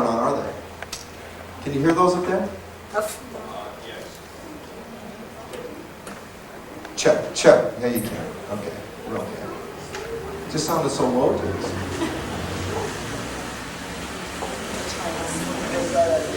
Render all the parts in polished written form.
on, are they? Can you hear those up there? Yes. Check, check. Yeah, you can. Okay, we're okay. It just sounded so low to us. Inside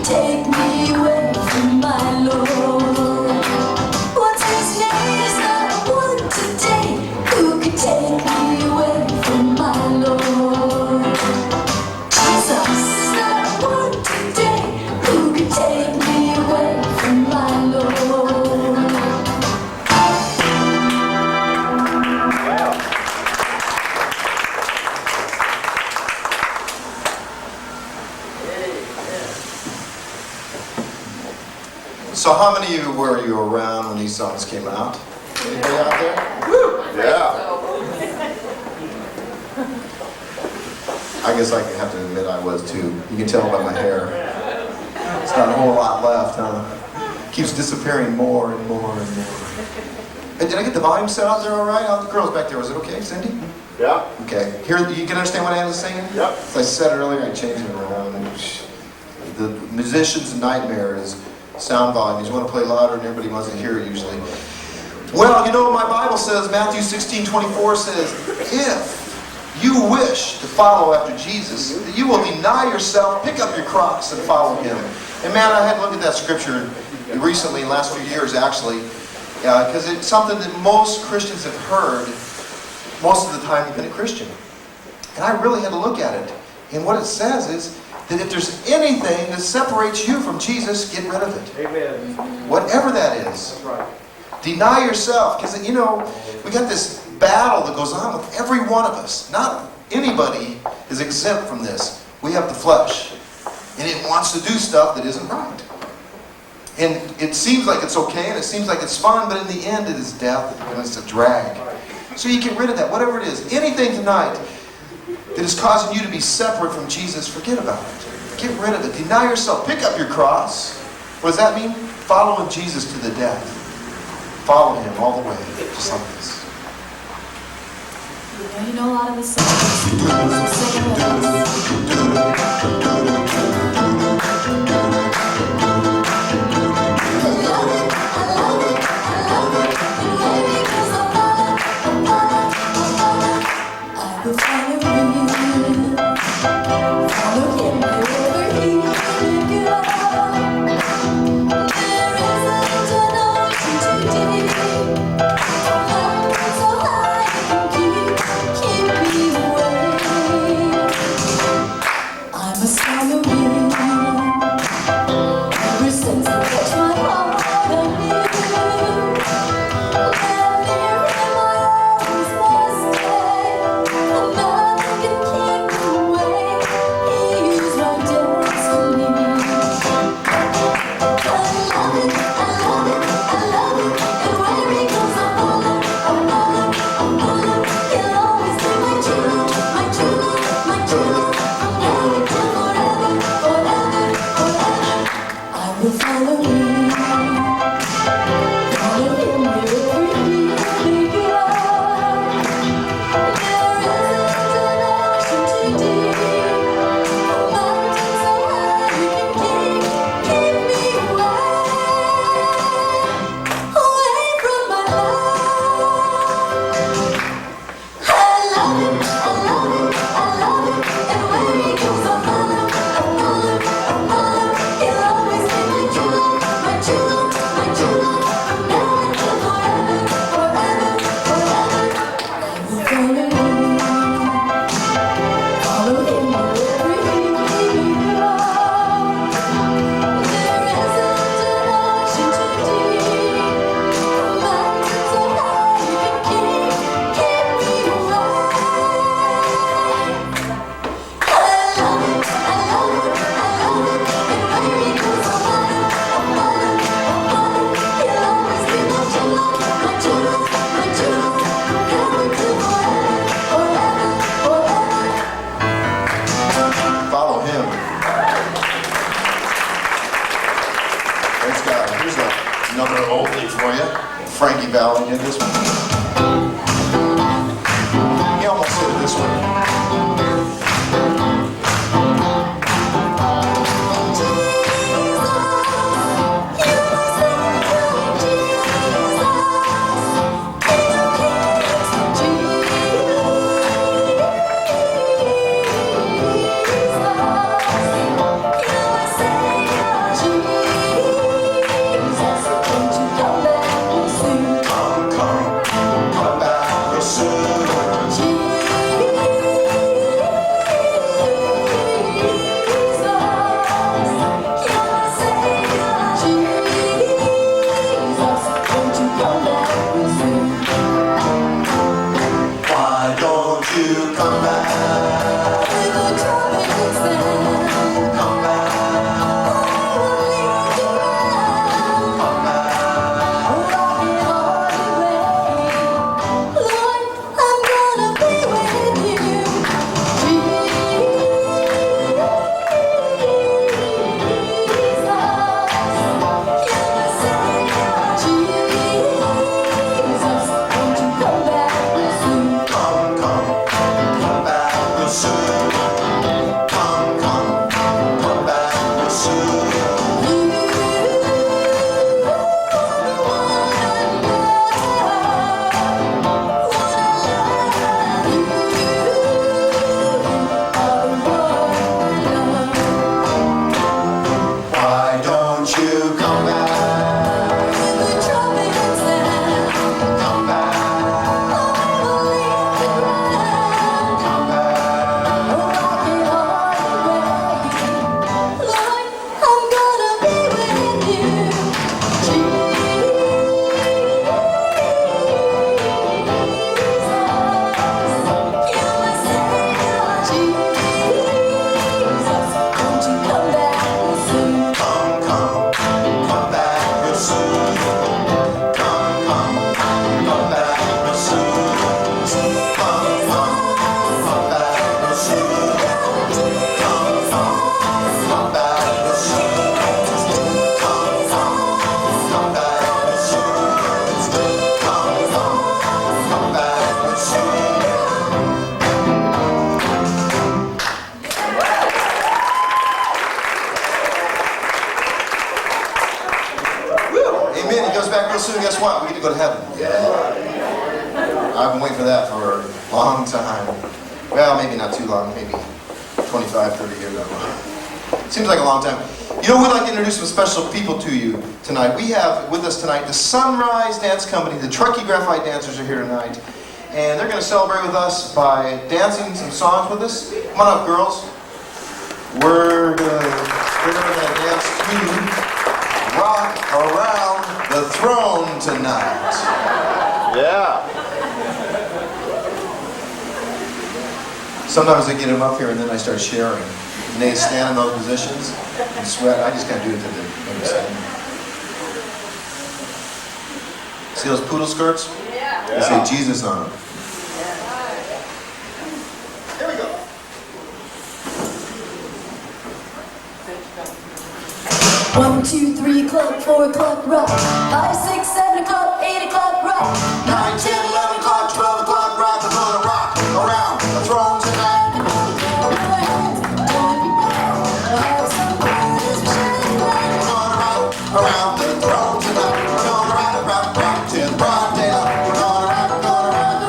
take me away from my Lord? What's his name? There's not one today who could take me away from my Lord. Jesus, there's not one today who could take me away from my Lord. So how many of you were around when these songs came out? Anybody out there? Woo! Yeah. I guess I have to admit I was too. You can tell by my hair. It's not a whole lot left, huh? Keeps disappearing more and more and more. Hey, did I get the volume set out there all right? How the girls back there? Was it okay, Cindy? Yeah. Okay. Here, you can understand what Anna's saying? Yep. As I said earlier, I changed it around. The musician's nightmare is sound volumes. You want to play louder and everybody wants to hear it usually. Well, you know, my Bible says, Matthew 16:24 says, if you wish to follow after Jesus, that you will deny yourself, pick up your cross, and follow him. And man, I had to look at that scripture recently, in the last few years actually, because it's something that most Christians have heard most of the time they've been a Christian. And I really had to look at it. And what it says is that if there's anything that separates you from Jesus, get rid of it. Amen. Whatever that is. That's right. Deny yourself. Because, you know, we got this battle that goes on with every one of us. Not anybody is exempt from this. We have the flesh. And it wants to do stuff that isn't right. And it seems like it's okay and it seems like it's fun, but in the end it is death and it's a drag. So you get rid of that, whatever it is. Anything tonight that is causing you to be separate from Jesus, forget about it. Get rid of it. Deny yourself. Pick up your cross. What does that mean? Following Jesus to the death. Follow him all the way, just like this. You know a lot of the songs. Sing it with another oldie for you. Frankie Valli did this one. He almost did this one. You are Savior. back real soon, guess what? We get to go to heaven. Yeah. I've been waiting for that for a long time. Well, maybe not too long, maybe 25, 30 years. I don't know. Seems like a long time. You know, we'd like to introduce some special people to you tonight. We have with us tonight the Sunrise Dance Company. The Truckee Graphite dancers are here tonight. And they're going to celebrate with us by dancing some songs with us. Come on up, girls. We're going to dance to Rock Around the Throne tonight. Yeah. Sometimes I get them up here and then I start sharing. And they stand in those positions and sweat. I just can't do it to them. See those poodle skirts? Yeah. They say Jesus on them. Here we go. One, 2, 3 o'clock, 4 o'clock, rock. 5, 6, 7 o'clock, 8 o'clock, rock. 9, 10, 11 o'clock, 12 o'clock, rock. We're gonna rock around the throne tonight. Around the throne tonight. We're gonna rock till broad daylight. We're gonna rock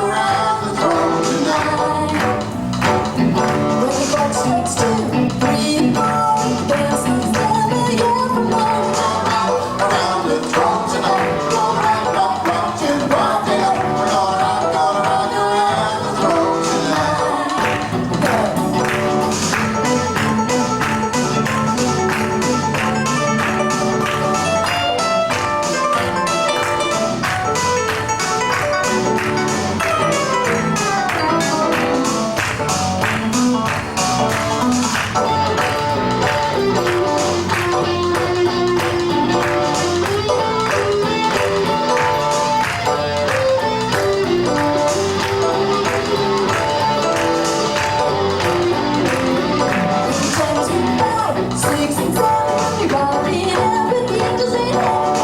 around the throne tonight. When the clock strikes 2, 3, and 4, there's never yet from home. Around the throne tonight. We're gonna rock till broad daylight. We're gonna rock around the throne tonight. Times we 5, 6, and 7, we rock the air with the angels in heaven.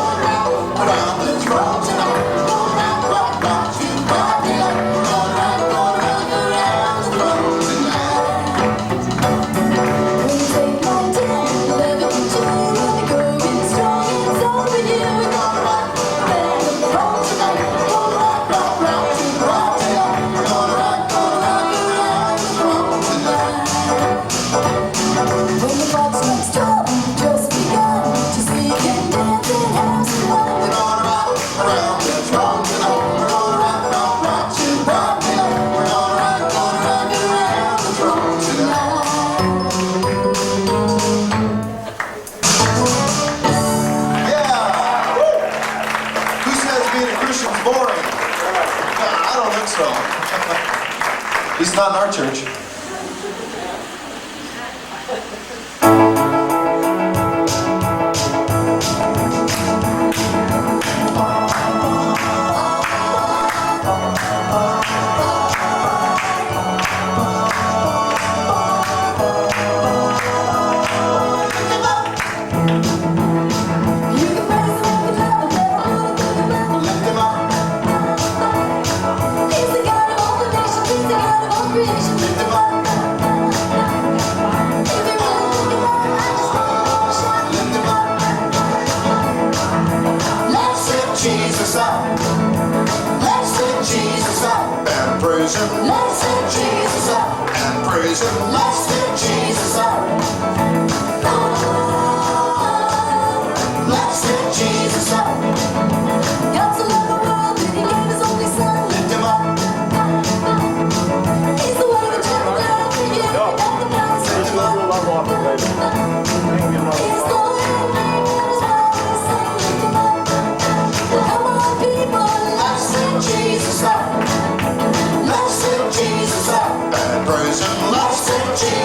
Around the throne tonight. We're gonna rock till broad daylight. We're gonna rock around the throne tonight. When you take my 10, 11, and 2, when the growing strong, it's over you. We're gonna rock around the throne tonight. We're gonna rock till broad daylight. We're gonna rock around the throne tonight. When the clock strikes 12, we've just begun to sing and dance and have some fun. We're gonna rock around the throne tonight. We're gonna rock till broad daylight. We're gonna rock around the throne tonight. Yeah! Who says being a Christian's boring? I don't think so. At least not in our church. You can praise him every time, but never wanna think about him. Lift them up. He's the God of all the nations, he's the God of all creation. Lift them up. If you really think about it, I just want you to shout. Lift them up. Let's Lift Jesus up. Let's lift Jesus up. And praise him. Let's lift Jesus up. And praise him. Let's lift Jesus up. Let's lift Jesus up. God so loved the world that he gave his only son. Lift him up. He's the way, the truth, and life for you. And the price. Lift him up. He's the way, that is why we sing. Lift him up. Come on, people, let's lift Jesus up. Let's lift Jesus up. And praise him. Let's lift Jesus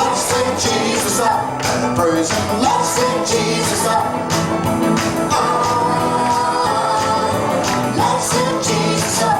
Let's lift Jesus up and praise Him. Let's lift Jesus up. Let's lift Jesus up.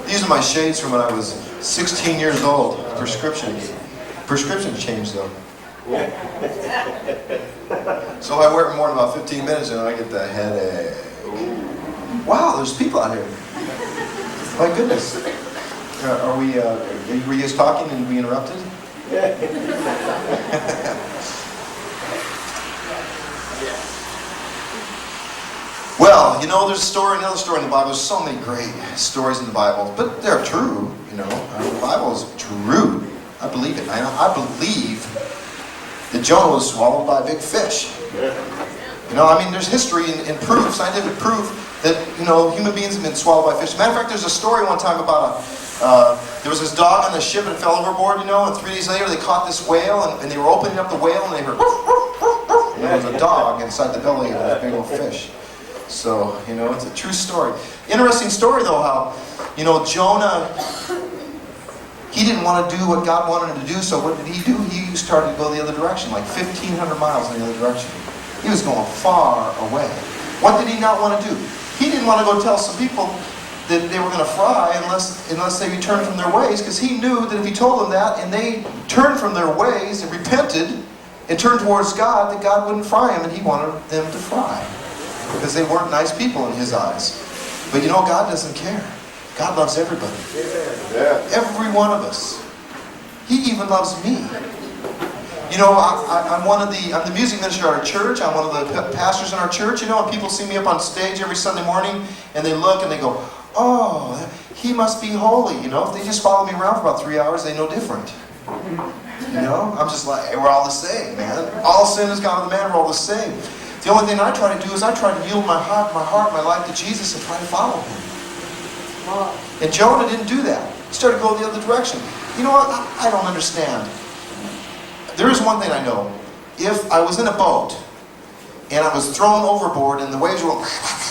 These are my shades from when I was 16 years old. Prescriptions changed though. So I wear it more than about 15 minutes and I get the headache. Wow, there's people out here. My goodness. Were you guys talking and we interrupted? Well, you know, there's another story in the Bible. There's so many great stories in the Bible, but they're true, you know. The Bible is true. I believe it. I believe that Jonah was swallowed by a big fish. You know, I mean, there's history and proof, scientific proof, that, you know, human beings have been swallowed by fish. As a matter of fact, there's a story one time about there was this dog on the ship and it fell overboard, you know, and 3 days later they caught this whale and they were opening up the whale and they heard, woof, woof, woof, woof, and there was a dog inside the belly of this big old fish. So, you know, it's a true story. Interesting story, though, how, you know, Jonah, he didn't want to do what God wanted him to do, so what did he do? He started to go the other direction, like 1,500 miles in the other direction. He was going far away. What did he not want to do? He didn't want to go tell some people that they were going to fry unless they returned from their ways, because he knew that if he told them that and they turned from their ways and repented and turned towards God, that God wouldn't fry them, and he wanted them to fry. Because they weren't nice people in his eyes. But you know, God doesn't care. God loves everybody. Yeah. Every one of us. He even loves me. You know, I'm the music minister at our church. I'm one of the pastors in our church. You know, and people see me up on stage every Sunday morning and they look and they go, oh, he must be holy. You know, if they just follow me around for about 3 hours, they know different. You know, I'm just like, hey, we're all the same, man. All sin has gone to the man, we're all the same. The only thing I try to do is I try to yield my heart, my life to Jesus and try to follow Him. And Jonah didn't do that. He started going the other direction. You know what? I don't understand. There is one thing I know. If I was in a boat and I was thrown overboard and the waves were going,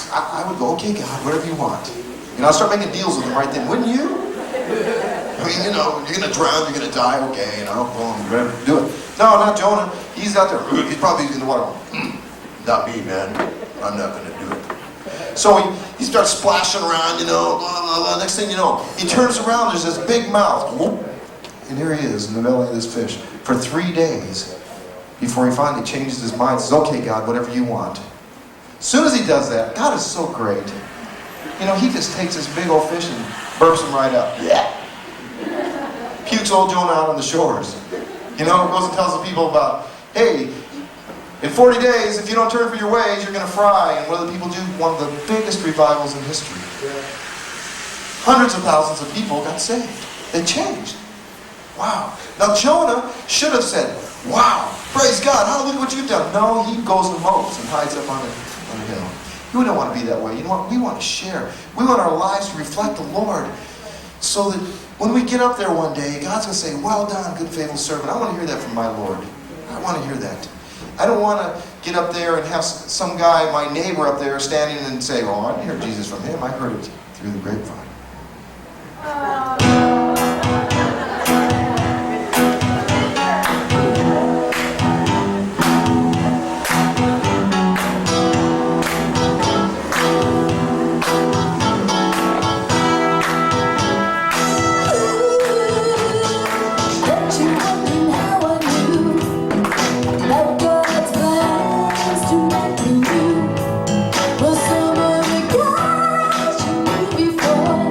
I would go, okay, God, whatever you want. You know, I'd start making deals with Him right then, wouldn't you? I mean, you know, you're going to drown, you're going to die, okay, you know, boom, do it. No, not Jonah. He's out there. He's probably in the water going, not me, man. I'm not going to do it. So he starts splashing around, you know, blah, blah, blah. Next thing you know, he turns around, there's this big mouth. And here he is in the belly of this fish for 3 days before he finally changes his mind and says, okay, God, whatever you want. As soon as he does that, God is so great. You know, he just takes this big old fish and burps him right up. Yeah. Pukes old Jonah out on the shores. You know, goes and tells the people about, hey, in 40 days, if you don't turn from your ways, you're going to fry. And what do the people do? One of the biggest revivals in history. Yeah. Hundreds of thousands of people got saved. They changed. Wow. Now Jonah should have said, wow, praise God, look what you've done. No, he goes and mopes and hides up on a hill. We don't want to be that way. You know what? We want to share. We want our lives to reflect the Lord. So that when we get up there one day, God's going to say, well done, good faithful servant. I want to hear that from my Lord. I want to hear that. I don't want to get up there and have some guy, my neighbor up there, standing and say, oh, I didn't hear Jesus from him. I heard it through the grapevine. Well, some of the guys you knew before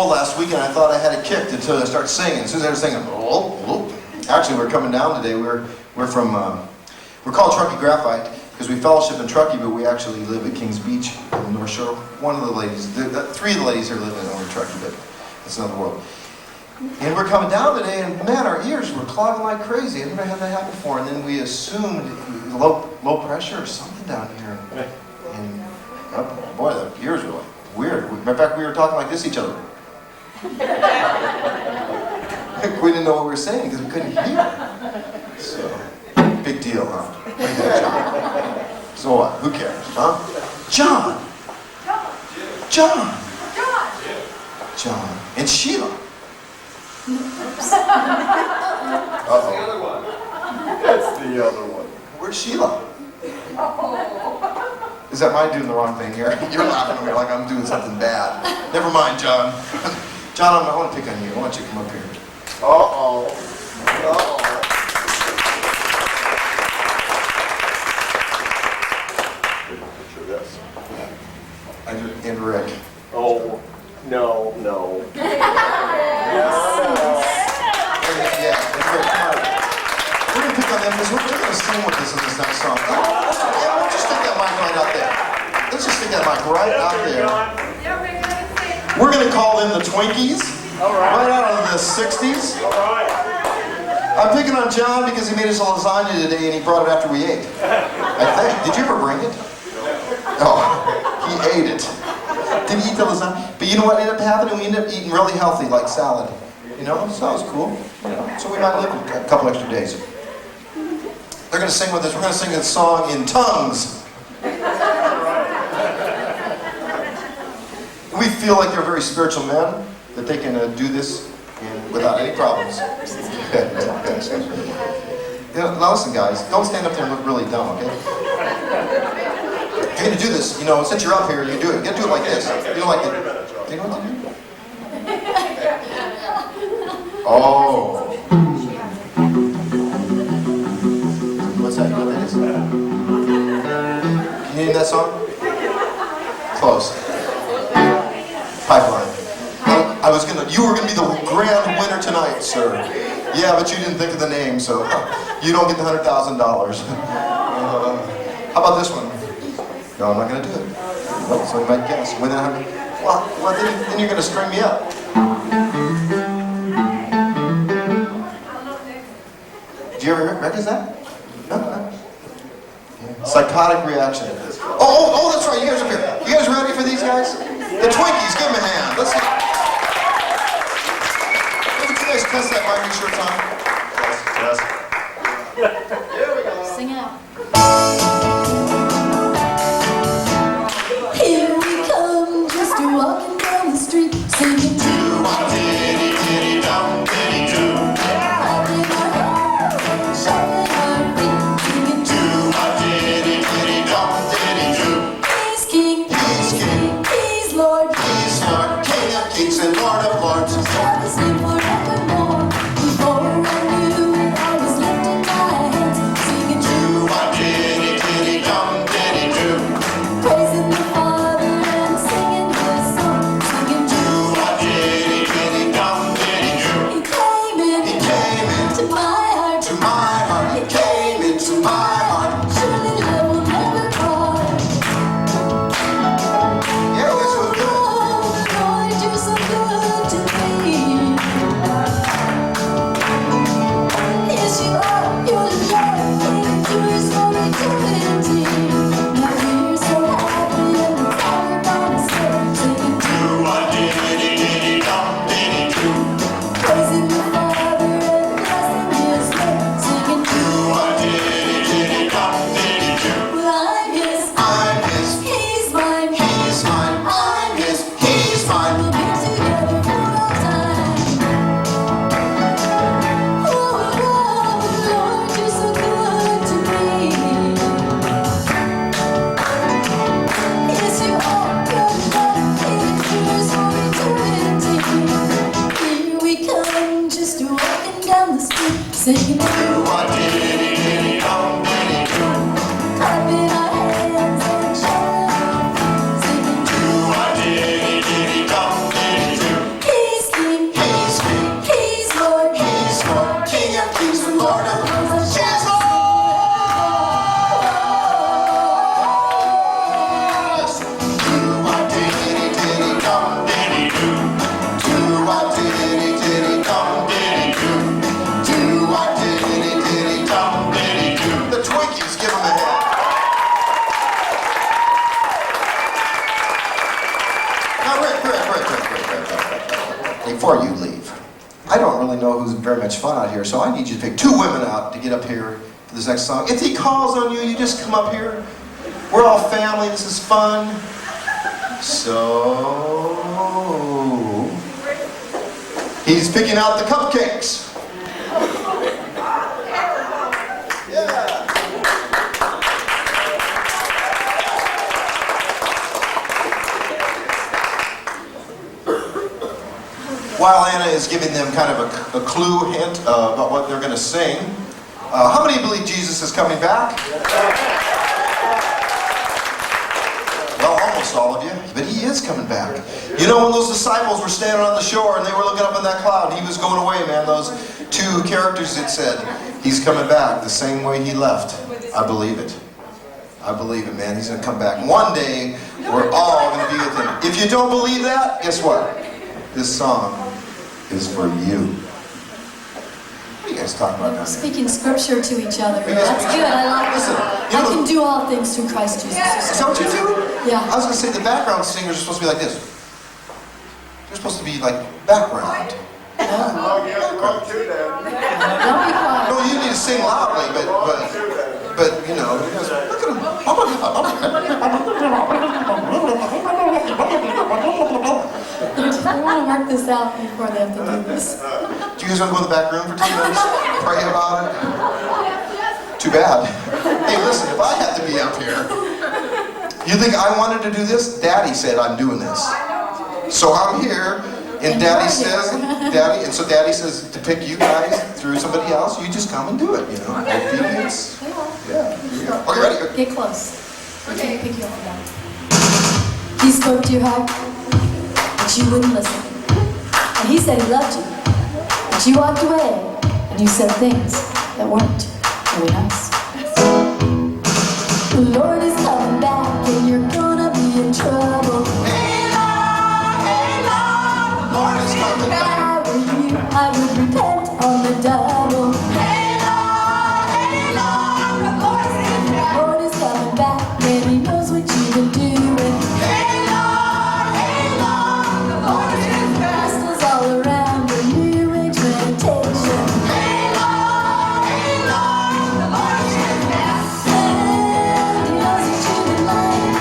roll last weekend. I thought I had it kicked until I started singing. As soon as I was singing, actually, we're coming down today. We're called Truckee Graphite because we fellowship in Truckee, but we actually live at Kings Beach in the North Shore. One of the ladies, three of the ladies here live in Truckee, but it's another world. And we're coming down today, and man, our ears were clogging like crazy. I've never had that happen before. And then we assumed low pressure or something down here. And oh boy, the ears were like weird. Matter of fact, we were talking like this to each other. We didn't know what we were saying because we couldn't hear. So, big deal, huh? What do you think, John? So what? Who cares, huh? John! John. And Sheila. That's the other one. That's the other one. Where's Sheila? Is that mine doing the wrong thing here? You're laughing at me like I'm doing something bad. Never mind, John. John, I want to pick on you. I want you to come up here. Uh-oh. Uh-oh. Picture this. And Rick. Oh, no. Yeah, and Rick, come on. We're going to pick on them because we're going to sing with us in this next song. Yeah, let's just stick that mic right out there. Let's just stick that mic right out there. We're going to call them the Twinkies. Right out of the 60s. I'm picking on John because he made us a lasagna today and he brought it after we ate. I think. Did you ever bring it? Oh, he ate it. Did he eat the lasagna? But you know what ended up happening? We ended up eating really healthy, like salad. You know, so that was cool. So we might live a couple extra days. They're going to sing with us. We're going to sing this song in tongues. We feel like they're very spiritual men, that they can do this without any problems. Now listen, guys, don't stand up there and look really dumb, okay? If you're going to do this, since you're up here, you do it. You got to do it like this. You know, like the... Do you know what to do? Oh. What's that? You know what that is? Can you name that song? Close. Pipeline. You were gonna be the grand winner tonight, sir. Yeah, but you didn't think of the name, so you don't get the $100,000. How about this one? No, I'm not gonna do it. Well, so you might guess. Win that 100. Well, then you're gonna string me up. Do you ever recognize that? No. Yeah. Psychotic reaction. Oh, that's right. You guys are here. You guys ready for these guys? The Twinkies, give them a hand. Let's see. Would you guys test that mic, make sure it's on? Yes. Here we go. Sing out. Here we come, just walking down the street, singing Do-a-diddy-diddy-dum, diddy-do. Clapping our hands, shuffling our feet, singing Do-a-diddy-diddy-dum, diddy-do. He's King, He's King. He's Lord, He's Lord, King of Kings and Lord of Lords. shall we sing forevermore. Before I knew it, I was lifting my hands, singing Do-a-diddy-diddy-dum, diddy-do. praising the Father and singing His song, singing Do-a-diddy-diddy-dum, diddy-do. He came into my heart, To my heart, He came into my heart. surely love will never part. Yeah, that's what good. Oh, Lord, you're so good to me. Yes, you are. Your love endures for eternity. Now we're so happy and we're all gonna stay singing, Do-a-diddy-diddy-dum, diddy-do. praising the Father and blessing His name, singing. Do-a-diddy-diddy-dum, diddy-do. Well, I'm His, I'm His, He's mine, He's mine. I'm His, He's mine. we'll be together for all time. Oh, Lord, you're so good to me. Yes, you are. Your love endures for eternity. Here we come, just walking down the street, singing, Do-a-diddy-diddy-dum, diddy-do. clapping our hands and shouting, singing. Do-a-diddy-diddy-dum, diddy-do. don't really know who's very much fun out here, so I need you to pick 2 women out to get up here for this next song. If he calls on you, you just come up here. We're all family, this is fun. So, he's picking out the cupcakes. Yeah. While Anna is giving them kind of a clue, hint about what they're going to sing, how many believe Jesus is coming back? Well, almost all of you, but he is coming back. You know, when those disciples were standing on the shore and they were looking up in that cloud, he was going away, man. Those 2 characters that said, he's coming back the same way he left. I believe it. I believe it, man. He's going to come back. One day, we're all going to be with him. If you don't believe that, guess what? This song is for you. What are you guys talking about down there? Speaking scripture to each other. That's good. I like Listen, that. you I know, can do all things through Christ Jesus. is that what you do? Yeah. I was going to say the background singers are supposed to be like this. They're supposed to be like background. Oh, yeah, wrong too, then. Don't be quiet. No, you need to sing loudly, but you know, you guys, look at them. I want to work this out before they have to do this. Do you guys want to go to the back room for 2 minutes? Pray about it? Too bad. Hey, listen, if I had to be up here, you think I wanted to do this? Daddy said I'm doing this. So I'm here, and Daddy says, and so Daddy says to pick you guys through somebody else, you just come and do it, you know. Obedience. Yeah, here we go. Okay, ready? Get close. We're going to pick you up again. He spoke to your heart, but you wouldn't listen. And he said he loved you, but you walked away, and you said things that weren't really nice. The Lord is coming back, and you're gonna be in trouble. Hey, Lord, the Lord is coming back. If I were you, I would repent on the double. The Lord is coming back, and he knows what you've been doing. Crystals all around your new age meditation. And he knows that you've been lying.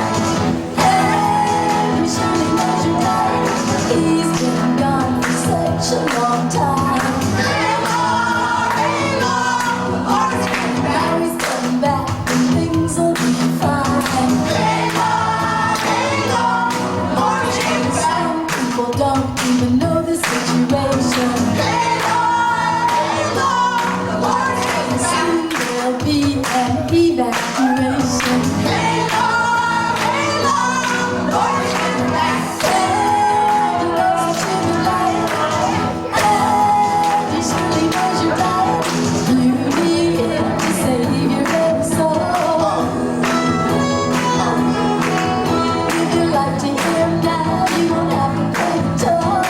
And he surely knows you're lying. He's been gone for such a long time. Now he's coming back, and things will be fine. Some people don't even know the situation. Soon there'll be an evacuation. And he knows that you've been lying. And he surely knows you're right. You need him to save your every soul. Give your life to him now, you won't have to pay the toll.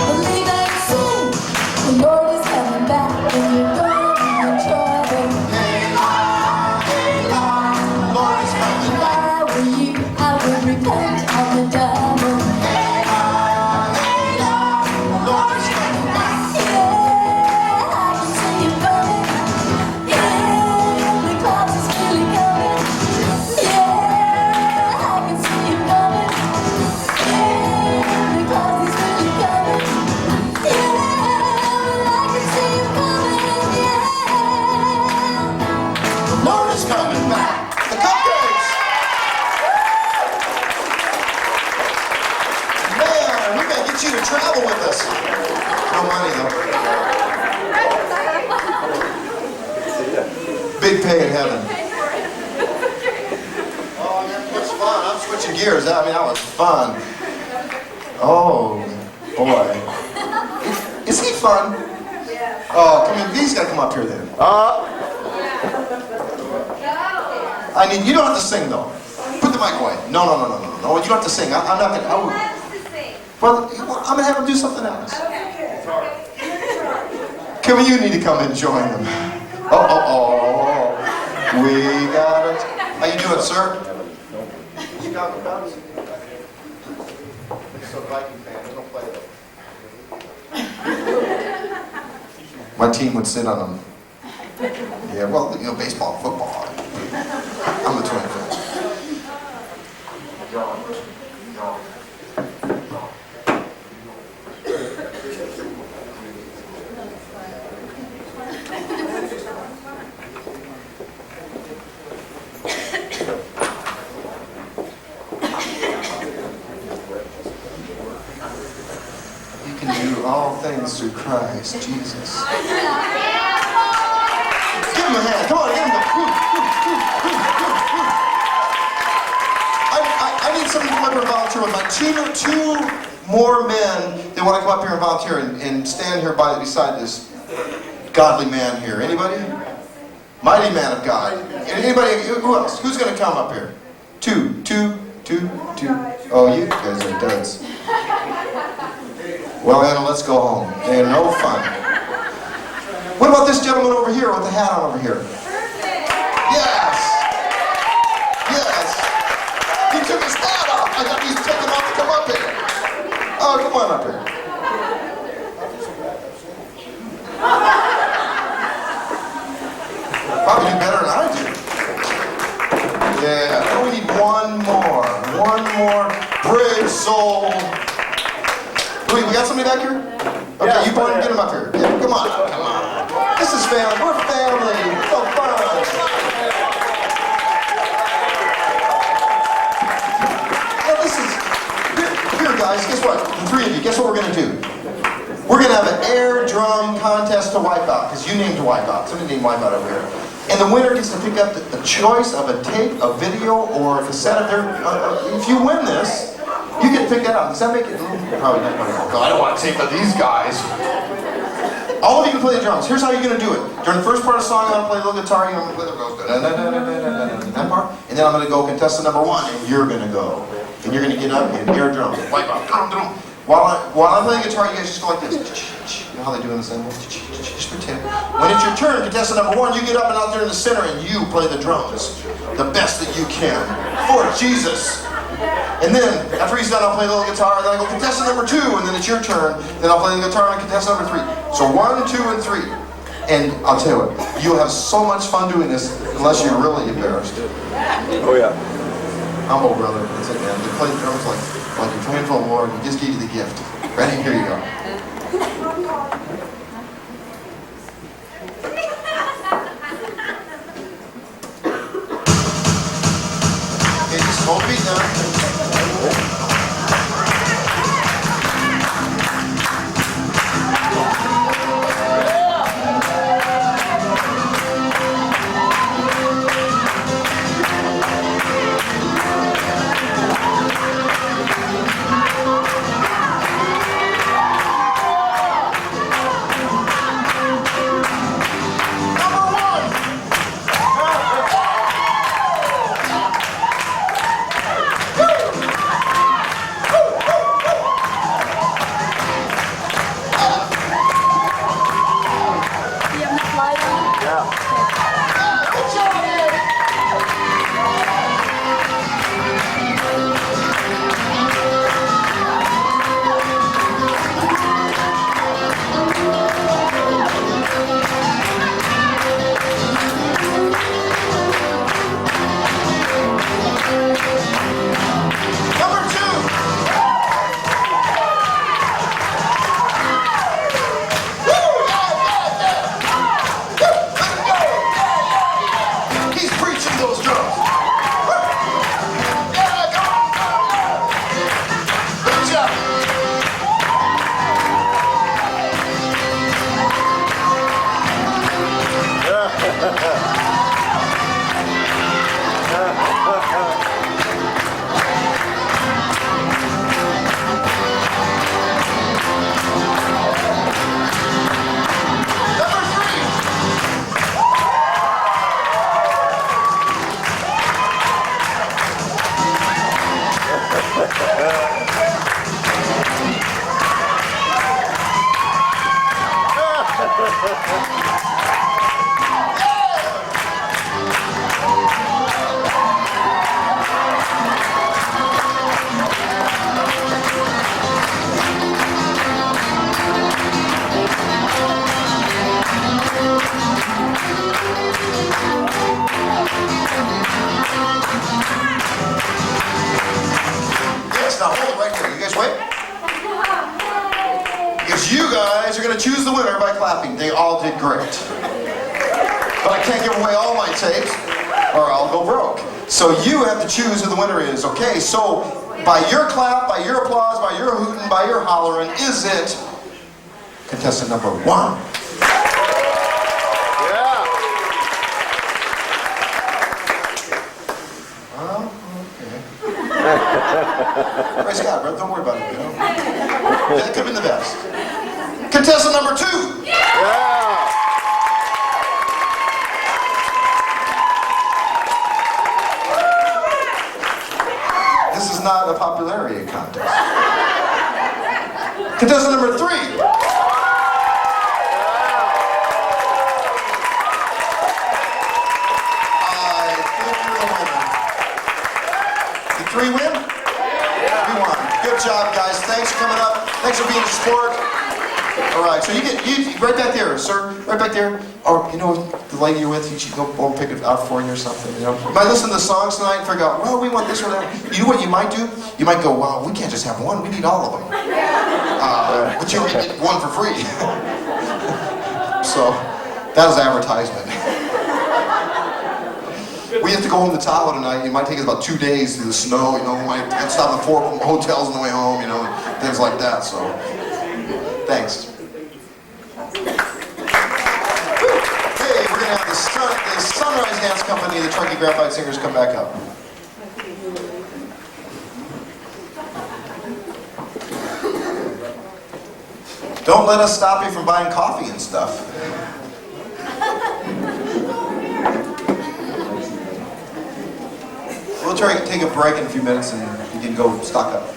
Believe and sing, the Lord is coming back, and you're gonna be in trouble. Lord is coming If back. I were you, I would repent on the double. Lord is coming back. Yeah, I can see him coming. Yeah, the clouds is really coming. Yeah, I can see him coming. Yeah, the clouds is really coming. Yeah, I can see him coming. Yeah. The Lord is coming back. The cupcakes. Man, we gotta get you to travel with us. No money though. Big pay in heaven. Oh, man, that was fun. I'm switching gears. I mean, that was fun. Oh, boy. Is he fun? Oh, come in. He's gotta come up here then. I mean, you don't have to sing though. Put the mic away. No. You don't have to sing. I'm not gonna. Well, I'm gonna have him do something else. Come on, you need to come and join them. Oh. We got it. How you doing, sir? Chicago Cubs. So Viking fan, they don't play though. My team would sit on them. Yeah, well, you know, baseball, football. I'm the Twin fan. You can do all things through Christ Jesus. Give him a hand. Come on, give him a I need somebody to come up here and volunteer with my two more men that want to come up here and volunteer and stand here beside this godly man here. Anybody? Mighty man of God. Anybody? Who else? Who's going to come up here? Two. Oh, you guys are duds. Well, Anna, let's go home. They're no fun. What about this gentleman over here with the hat on over here? Yes! Yes! He took his hat off. I thought he was taking off to come up here. Oh, come on up here. Probably do better than I do. Yeah, oh, we need one more. One more brave soul. We got somebody back here? Okay, Yeah, you go ahead and get him up here. Yeah, come on, come on. This is family. We're family. So fun. Now this is here, guys. Guess what? The three of you. Guess what we're gonna do? We're gonna have an air drum contest to Wipeout because you named Wipeout. Somebody named Wipeout over here. And the winner gets to pick up the choice of a tape, a video, or a cassette of their. If you win this. You can pick that up. Does that make it? Probably not. I don't want to tape of these guys. All of you can play the drums. Here's how you're going to do it. During the first part of the song, I'm going to play a little guitar. You're going to play the girls. That part. And then I'm going to go contestant number one, and you're going to go. And you're going to get up and air drum. Wipe out. While I'm playing guitar, you guys just go like this. You know how they do in the same way? Just pretend. When it's your turn, contestant number one, you get up and out there in the center, and you play the drums the best that you can for Jesus. And then, after he's done, I'll play a little guitar, then I go contestant number two, and then it's your turn, then I'll play the guitar and contestant number three. So 1, 2, and 3. And I'll tell you what, you'll have so much fun doing this, unless you're really embarrassed. Oh yeah. Humble brother, that's it, man. You play the drums like you're praying for the Lord, he just gave you the gift. Ready? Here you go. Okay, just hold beat now. is you guys are going to choose the winner by clapping. They all did great. But I can't give away all my tapes or I'll go broke. So you have to choose who the winner is, okay? So by your clap, by your applause, by your hooting, by your hollering, is it contestant number 1? Praise God, bro. Don't worry about it, you know. That could have been the best. Contestant number 2. Yeah. This is not a popularity contest. Contestant number 3. I think you're the winner. Did 3 win? Good job, guys. Thanks for coming up. Thanks for being a sport. All right, so you right back there, sir. Right back there. Or, you know, the lady you're with, you should go pick it out for you or something, you know. You might listen to the songs tonight and figure out, well, we want this or that. You know what you might do? You might go, wow, we can't just have one. We need all of them. But you get one for free. So, that was advertisement. We have to go home to Tahoe tonight. It might take us about 2 days through the snow, you know. We might stop at 4 hotels on the way home, you know, and things like that. So, thanks. Hey, we're going to have the Sunrise Dance Company, the Truckee Graphite Singers, come back up. Don't let us stop you from buying coffee and stuff. We'll try to take a break in a few minutes and you can go stock up.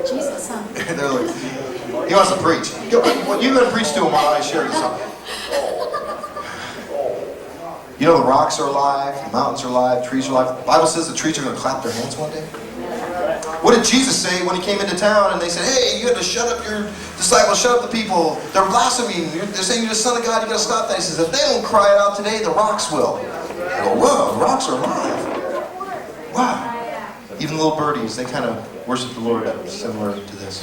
Jesus, huh? They're like, he wants to preach. You're going to preach to him while I share you something. You know the rocks are alive, the mountains are alive, trees are alive. The Bible says the trees are going to clap their hands one day. What did Jesus say when he came into town and they said, hey, you got to shut up your disciples, shut up the people. They're blaspheming. They're saying you're the Son of God, you got to stop that. He says, if they don't cry it out today, the rocks will. I go, whoa, the rocks are alive. Wow. Even little birdies, they kind of worship the Lord similar to this.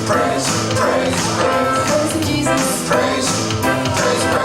Praise, praise, praise, praise Jesus. Praise, praise, praise.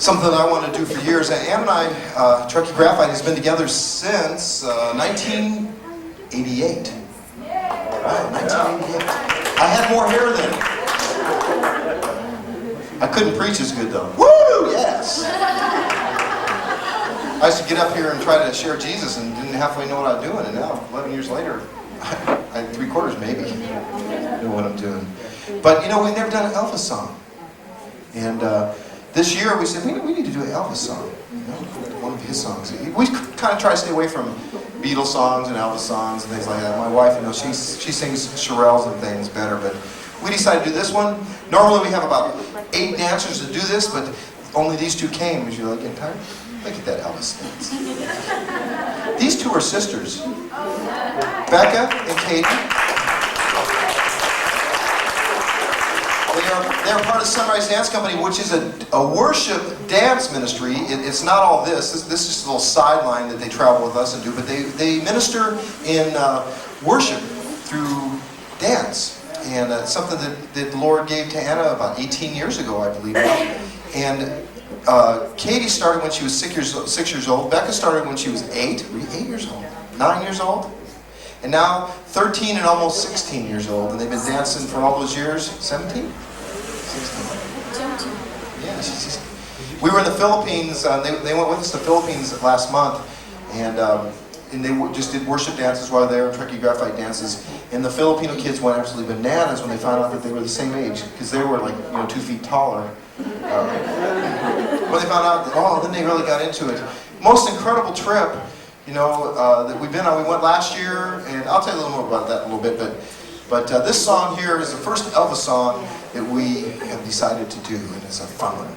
something that I want to do for years. Ann and I, Truckee Graphite has been together since 1988. Right, 1988. I had more hair then. I couldn't preach as good though. Woo! Yes! I used to get up here and try to share Jesus and didn't halfway know what I was doing, and now, 11 years later, I 3/4 maybe know what I'm doing. But you know, we've never done an Elvis song. And this year we said, we need to do an Elvis song. You know, one of his songs. We kind of try to stay away from Beatles songs and Elvis songs and things like that. My wife, you know, she sings Shirelles and things better, but we decided to do this one. Normally we have about 8 dancers to do this, but only these 2 came. Was you like getting tired? Look at that Elvis dance. These 2 are sisters, Becca and Katie. They are part of Sunrise Dance Company, which is a worship dance ministry. It's not all this. This is just a little sideline that they travel with us and do, but they minister in worship through dance. And something that the Lord gave to Anna about 18 years ago, I believe. And Katie started when she was 6 years old. Becca started when she was 8. Were you 8 years old? 9 years old? And now 13 and almost 16 years old. And they've been dancing for all those years. 17? 16. Yeah, we were in the Philippines. They went with us to the Philippines last month. And they just did worship dances while they were there, Truckee Graphite dances. And the Filipino kids went absolutely bananas when they found out that they were the same age. Because they were like, 2 feet taller. When they found out that, then they really got into it. Most incredible trip, that we've been on. We went last year, and I'll tell you a little more about that in a little bit. But this song here is the first Elvis song that we have decided to do, and it's a fun one.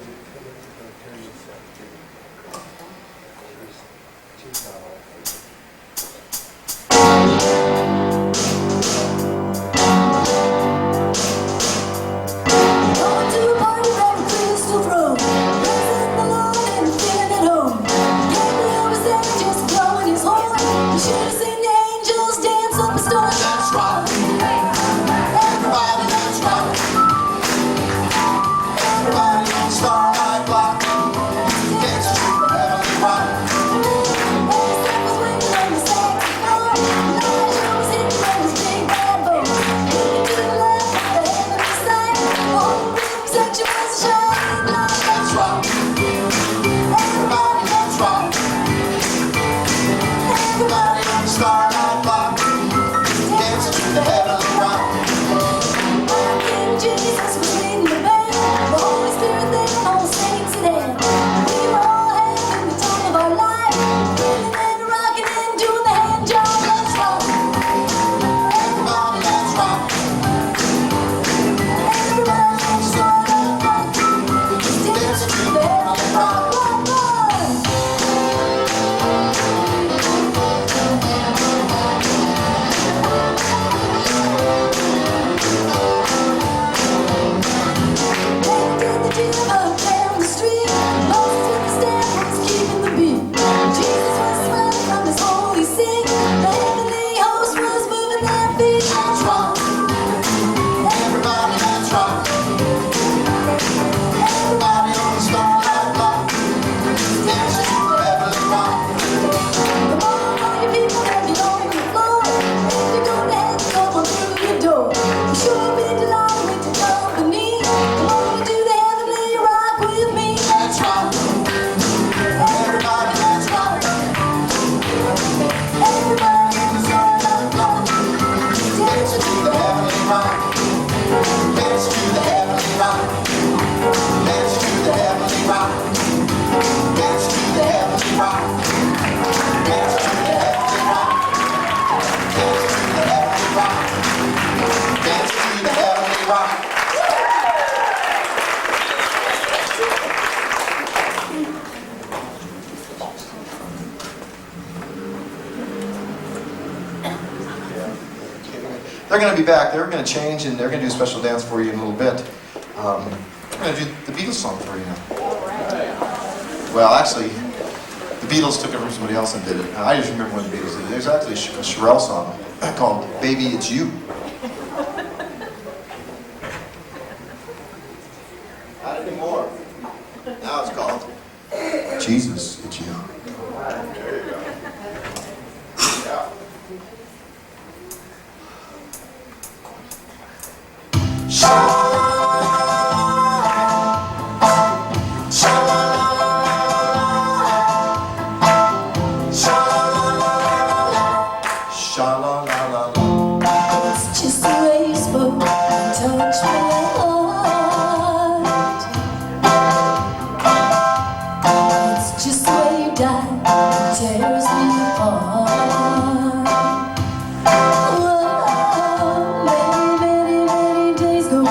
They're going to be back. They're going to change, and they're going to do a special dance for you in a little bit. We're going to do the Beatles song for you now. Well, actually, the Beatles took it from somebody else and did it. I just remember when the Beatles did it. There's actually a Shirelles song called "Baby It's You." Not anymore. Now it's called It's just the way you spoke and touched my heart. It's just the way you died that tears me apart. Oh, many, many, many days go by.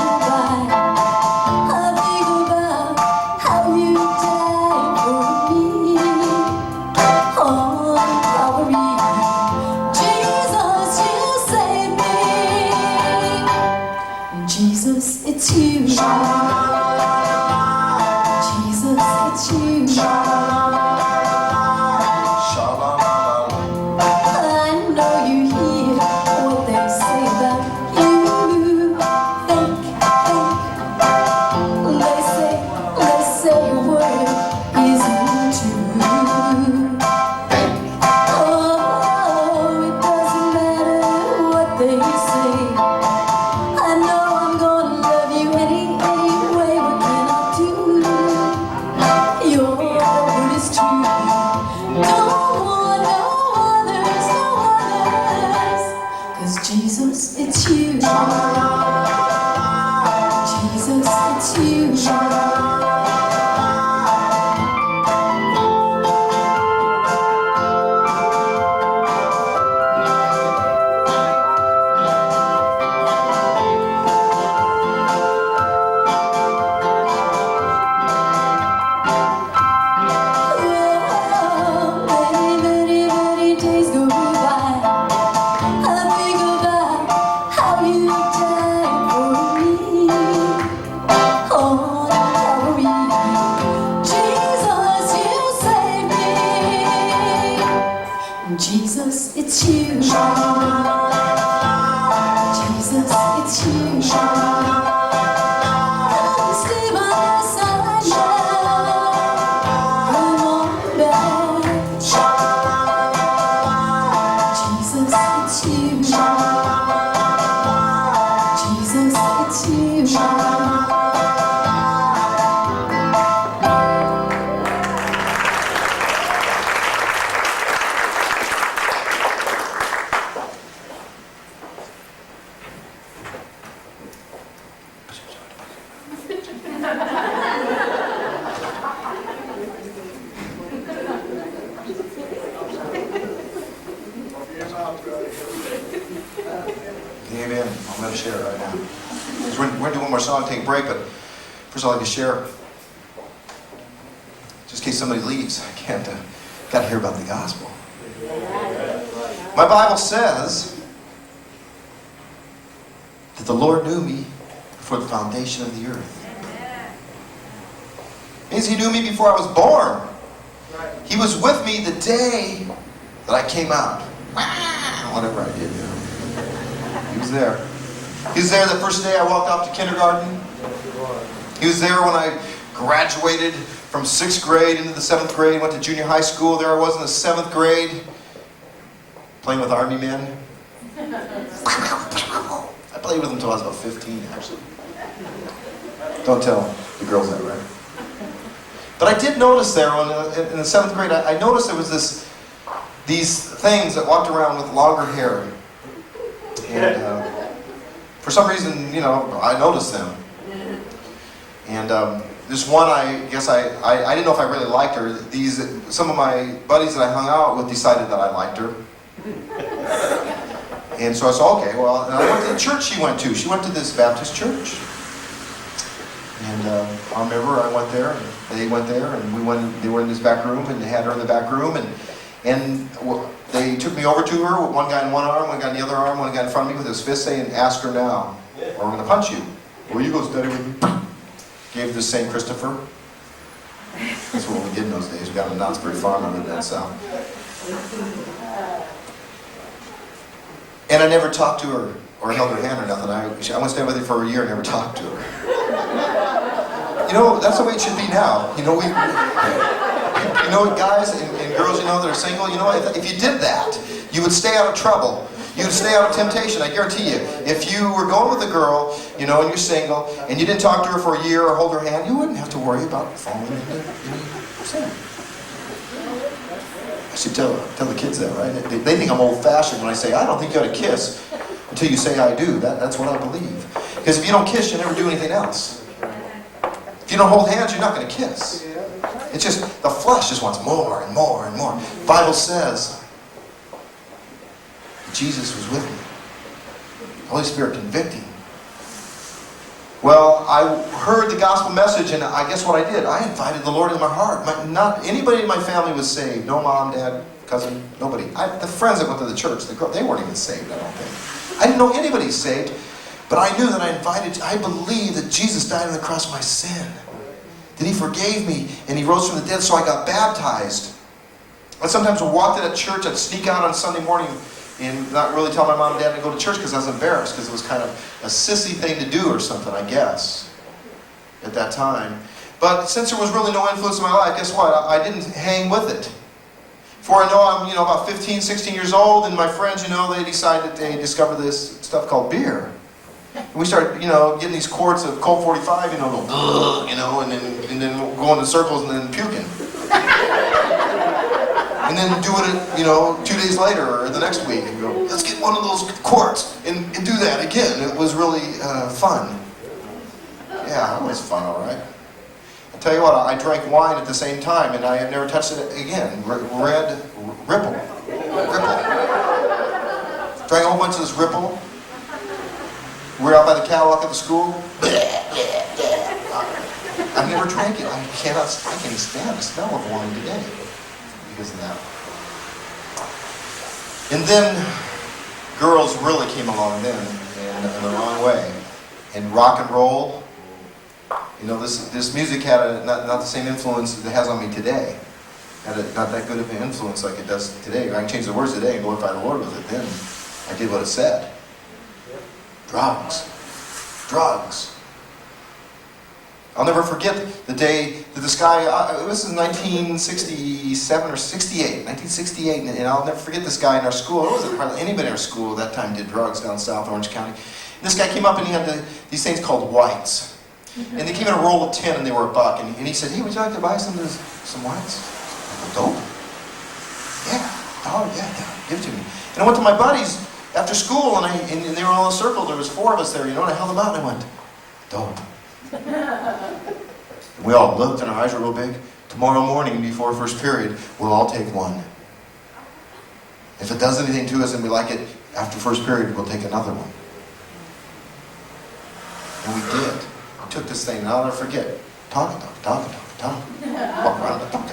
I think about how you died for me on Calvary. Jesus, you saved me. Jesus, it's you. Jesus, it's you. I know you hear what they say about you. They say your word isn't true. Oh, it doesn't matter what they say. I know I'm gonna love you anyway. What can I do? Your word is true. Don't want no others. 'Cause Jesus, it's you. Jesus, it's you. Many, many, many days go by. I think about how you died for me on Calvary. Jesus, you saved me. Jesus, it's you. Jesus, it's you. Stay by my side now. Come on back. Jesus, it's you. Jesus, it's you. Amen. I'm going to share right now. We're going to do one more song, take a break, but first I'd like to share, just in case somebody leaves, I can't, got to hear about the gospel. My Bible says that the Lord knew me before the foundation of the earth. It means He knew me before I was born. He was with me the day that I came out. Whatever I did, He was there. He was there the first day I walked off to kindergarten. He was there when I graduated from 6th grade into the 7th grade, went to junior high school. There I was in the 7th grade, playing with army men. I played with them until I was about 15, actually. Don't tell the girls that, right? But I did notice there in the 7th grade, I noticed there was these things that walked around with longer hair. And for some reason, I noticed them. And this one, I guess I didn't know if I really liked her. Some of my buddies that I hung out with decided that I liked her. And so I said, okay, well, and I went to the church she went to. She went to this Baptist church. And I remember I went there, and they went there, and they were in this back room, and they had her in the back room, and they took me over to her with one guy in one arm, one guy in the other arm, one guy in front of me with his fist saying, ask her now, or we're going to punch you. Will you go study with me? Gave this St. Christopher. That's what we did in those days. We got a Knott's Berry Farm under that south. And I never talked to her or held her hand or nothing. I went to stay with her for a year and never talked to her. That's the way it should be now. Guys and girls, that are single, if you did that, you would stay out of trouble. You'd stay out of temptation, I guarantee you. If you were going with a girl, you know, and you're single, and you didn't talk to her for a year or hold her hand, you wouldn't have to worry about falling into any sin. I should tell the kids that, right? They think I'm old-fashioned when I say, I don't think you ought to kiss until you say I do. That's what I believe. Because if you don't kiss, you never do anything else. If you don't hold hands, you're not going to kiss. It's just, the flesh just wants more and more and more. The Bible says, Jesus was with me. The Holy Spirit convicting. Well, I heard the gospel message, and I guess what I did? I invited the Lord into my heart. Not anybody in my family was saved. No mom, dad, cousin, nobody. The friends that went to the church, they weren't even saved, I don't think. I didn't know anybody saved, but I knew that I believed that Jesus died on the cross for my sin. That He forgave me, and He rose from the dead, so I got baptized. I sometimes would walk to that church, I'd sneak out on Sunday morning and not really tell my mom and dad to go to church because I was embarrassed, because it was kind of a sissy thing to do or something, I guess, at that time. But since there was really no influence in my life, guess what? I didn't hang with it. Before I know, I'm about 15, 16 years old, and my friends, they decided that they discovered this stuff called beer. And we started, getting these quarts of Colt 45, go, and then going in circles and then puking. And then doing it, 2 days later or the next week, and go, let's get one of those quarts and do that again. It was really fun. Yeah, it was fun, all right. I'll tell you what, I drank wine at the same time, and I have never touched it again. Red Ripple. Drank a whole bunch of this Ripple. We were out by the catwalk at the school. I've never drank it. I can't even stand the smell of wine today because of that. And then girls really came along then, and in the wrong way. And rock and roll, this music had not the same influence that it has on me today. Had not that good of an influence like it does today. I can change the words today and glorify the Lord with it. Then I did what it said. Drugs. I'll never forget the day that this guy, this is 1967 or 68, 1968, and I'll never forget this guy in our school. It wasn't hardly anybody in our school at that time did drugs down South Orange County. And this guy came up and he had these things called whites. And they came in a roll of 10 and they were $1. And he said, hey, would you like to buy some whites? I go, dope? Yeah. Oh, yeah, give it to me. And I went to my buddies after school, and they were all in a circle. There was 4 of us there, and I held them out, and I went, dope. And we all looked, and our eyes were real big. Tomorrow morning, before first period, we'll all take one. If it does anything to us and we like it, after first period, we'll take another one. And we did. We took this thing, and I'll never forget. Talk. Walk around, talk.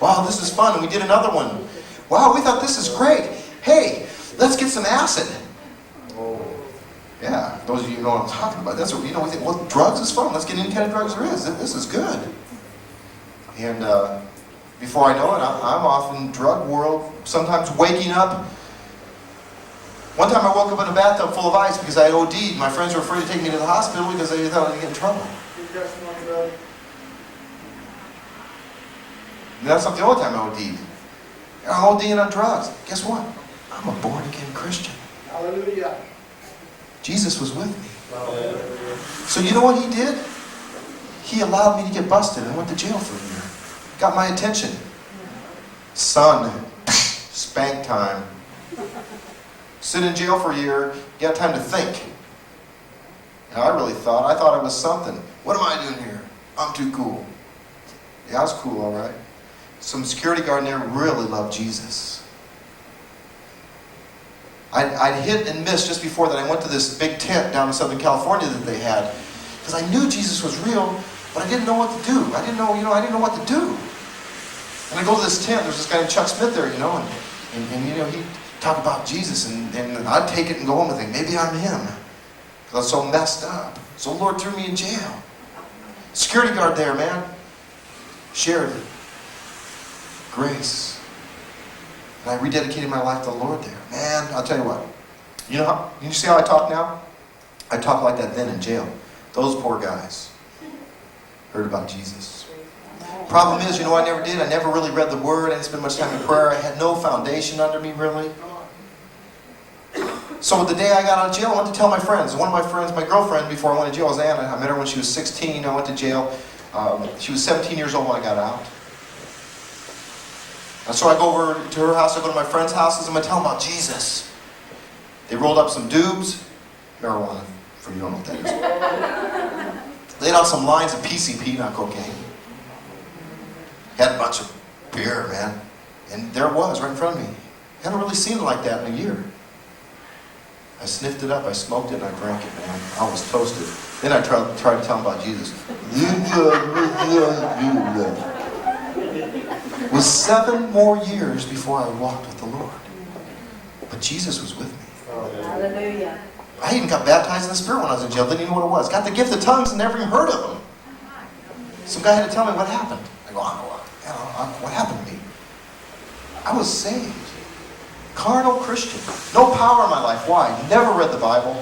Wow, this is fun. And we did another one. Wow, we thought this is great. Hey, let's get some acid. Yeah, those of you know what I'm talking about. That's what we think. Well, drugs is fun. Let's get any kind of drugs there is. This is good. And before I know it, I'm off in the drug world. Sometimes waking up. One time I woke up in a bathtub full of ice because I had OD'd. My friends were afraid to take me to the hospital because they thought I'd get in trouble. And that's not the only time I OD'd. I'm ODing on drugs. Guess what? I'm a born-again Christian. Hallelujah. Jesus was with me. So you know what He did? He allowed me to get busted and went to jail for a year. Got my attention. Son, spank time. Sit in jail for a year, you got time to think. And I thought it was something. What am I doing here? I'm too cool. Yeah, I was cool, all right. Some security guard in there really loved Jesus. I'd hit and miss just before that. I went to this big tent down in Southern California that they had. Because I knew Jesus was real, but I didn't know what to do. I didn't know what to do. And I go to this tent, there's this guy named Chuck Smith there, and he'd talk about Jesus, and I'd take it and go home and think, maybe I'm him. Because I was so messed up. So the Lord threw me in jail. Security guard there, man. Shared grace. And I rededicated my life to the Lord there. Man, I'll tell you what. You see how I talk now? I talk like that then in jail. Those poor guys heard about Jesus. Problem is, I never did. I never really read the Word. I didn't spend much time in prayer. I had no foundation under me, really. So the day I got out of jail, I went to tell my friends. One of my friends, my girlfriend, before I went to jail was Anna. I met her when she was 16. I went to jail. She was 17 years old when I got out. And so I go over to her house. I go to my friends' houses. I'm going to tell them about Jesus. They rolled up some doobs, marijuana, for you don't know what that is. Laid out some lines of PCP, not cocaine. Had a bunch of beer, man. And there it was, right in front of me. Hadn't really seen it like that in a year. I sniffed it up, I smoked it, and I drank it, man. I was toasted. Then I tried to tell them about Jesus. It was 7 more years before I walked with the Lord. But Jesus was with me. Hallelujah. I even got baptized in the Spirit when I was in jail. Didn't even know what it was. Got the gift of tongues and never even heard of them. Some guy had to tell me what happened. I go, what happened to me? I was saved. Carnal Christian. No power in my life. Why? Never read the Bible.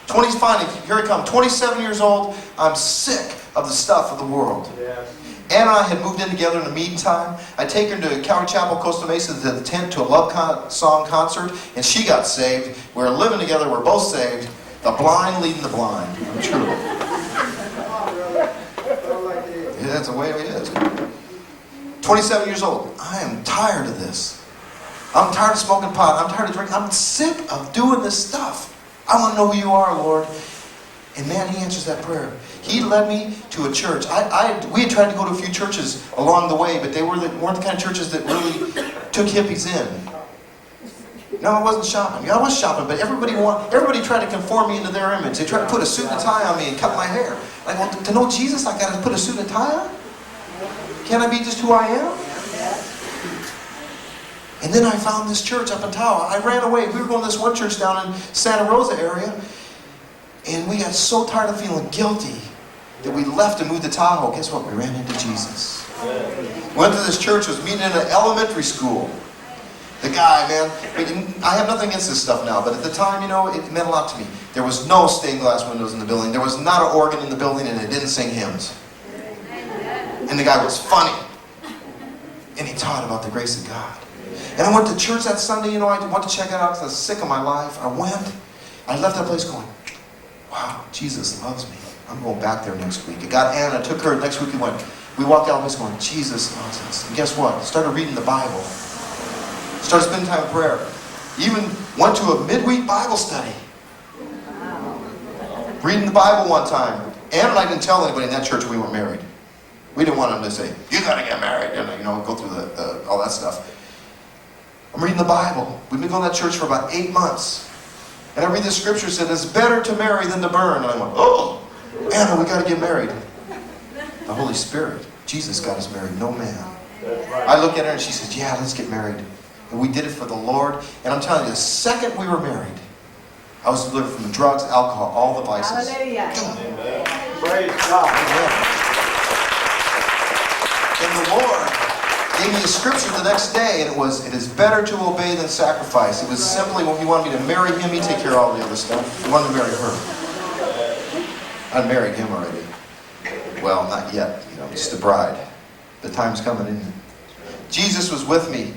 Finally, here I come. 27 years old. I'm sick of the stuff of the world. Yes. Anna and I had moved in together in the meantime. I take her to Calvary Chapel, Costa Mesa, to the tent to a love song concert, and she got saved. We were living together. We're both saved. The blind leading the blind. True. Yeah, that's the way it is. 27 years old. I am tired of this. I'm tired of smoking pot. I'm tired of drinking. I'm sick of doing this stuff. I want to know who you are, Lord. And man, He answers that prayer. He led me to a church. We had tried to go to a few churches along the way, but they weren't the kind of churches that really took hippies in. No, I wasn't shopping. Yeah, I was shopping, but everybody tried to conform me into their image. They tried to put a suit and tie on me and cut my hair. Like, well, to know Jesus, I got to put a suit and tie on? Can't I be just who I am? And then I found this church up in Tahoe. I ran away. We were going to this one church down in Santa Rosa area. And we got so tired of feeling guilty that we left and moved to Tahoe. Guess what? We ran into Jesus. Went to this church. Was meeting in an elementary school. The guy, man, I have nothing against this stuff now, but at the time, it meant a lot to me. There was no stained glass windows in the building. There was not an organ in the building, and it didn't sing hymns. And the guy was funny. And he taught about the grace of God. And I went to church that Sunday, I went to check it out because I was sick of my life. I went. I left that place going, wow, Jesus loves me. I'm going back there next week. I got Anna, took her, next week we walked out of the place going, Jesus loves us. And guess what? Started reading the Bible. Started spending time in prayer. Even went to a midweek Bible study. Reading the Bible one time. Anna and I didn't tell anybody in that church we were married. We didn't want them to say, you got to get married, go through all that stuff. I'm reading the Bible. We've been going to that church for about 8 months. And I read the scripture said, it's better to marry than to burn. And I went, oh, Anna, we got to get married. The Holy Spirit, Jesus got us married, no man. I look at her and she says, yeah, let's get married. And we did it for the Lord. And I'm telling you, the second we were married, I was delivered from the drugs, alcohol, all the vices. Hallelujah. Amen. Praise God. Amen. And the Lord gave me a scripture the next day, and it is better to obey than sacrifice. It was simply when He wanted me to marry Him, He'd take care of all the other stuff. He wanted to marry her. I married him already. Well, not yet, just a bride. The time's coming, isn't it? Jesus was with me.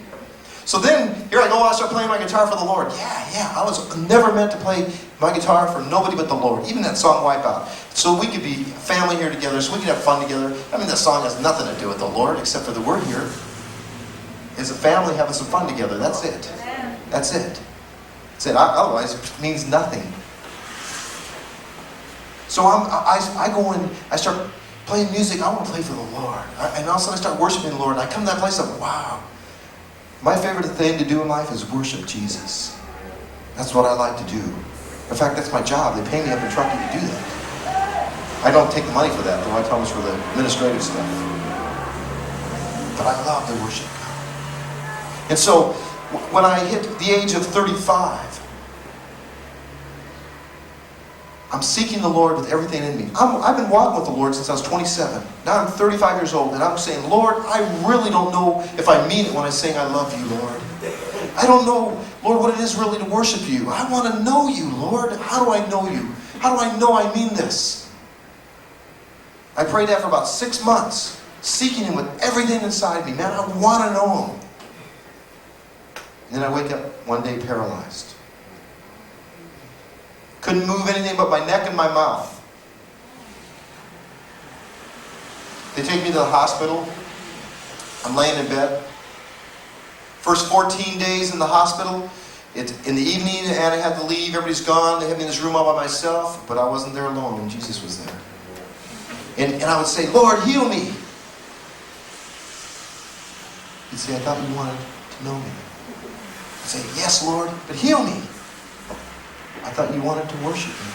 So then, here I go, I start playing my guitar for the Lord. Yeah, I was never meant to play my guitar for nobody but the Lord. Even that song, Wipeout. So we could be family here together, so we could have fun together. I mean, that song has nothing to do with the Lord, except for that we're here as a family having some fun together. That's it. That's it. That's it. Otherwise, it means nothing. So I go in, I start playing music. I want to play for the Lord. And all of a sudden I start worshiping the Lord. And I come to that place of, wow. My favorite thing to do in life is worship Jesus. That's what I like to do. In fact, that's my job. They pay me up in Truckee to do that. I don't take the money for that, though. I tell them it's for the administrative stuff. But I love to worship God. And so, when I hit the age of 35, I'm seeking the Lord with everything in me. I've been walking with the Lord since I was 27. Now I'm 35 years old, and I'm saying, Lord, I really don't know if I mean it when I sing I love you, Lord. I don't know, Lord, what it is really to worship you. I want to know you, Lord. How do I know you? How do I know I mean this? I prayed that for about 6 months, seeking Him with everything inside me. Man, I want to know Him. And then I wake up one day paralyzed. Couldn't move anything but my neck and my mouth. They take me to the hospital. I'm laying in bed. First 14 days in the hospital. In the evening, Anna had to leave. Everybody's gone. They had me in this room all by myself. But I wasn't there alone, and Jesus was there. And I would say, Lord, heal me. He'd say, I thought you wanted to know me. I'd say, yes, Lord, but heal me. I thought you wanted to worship me.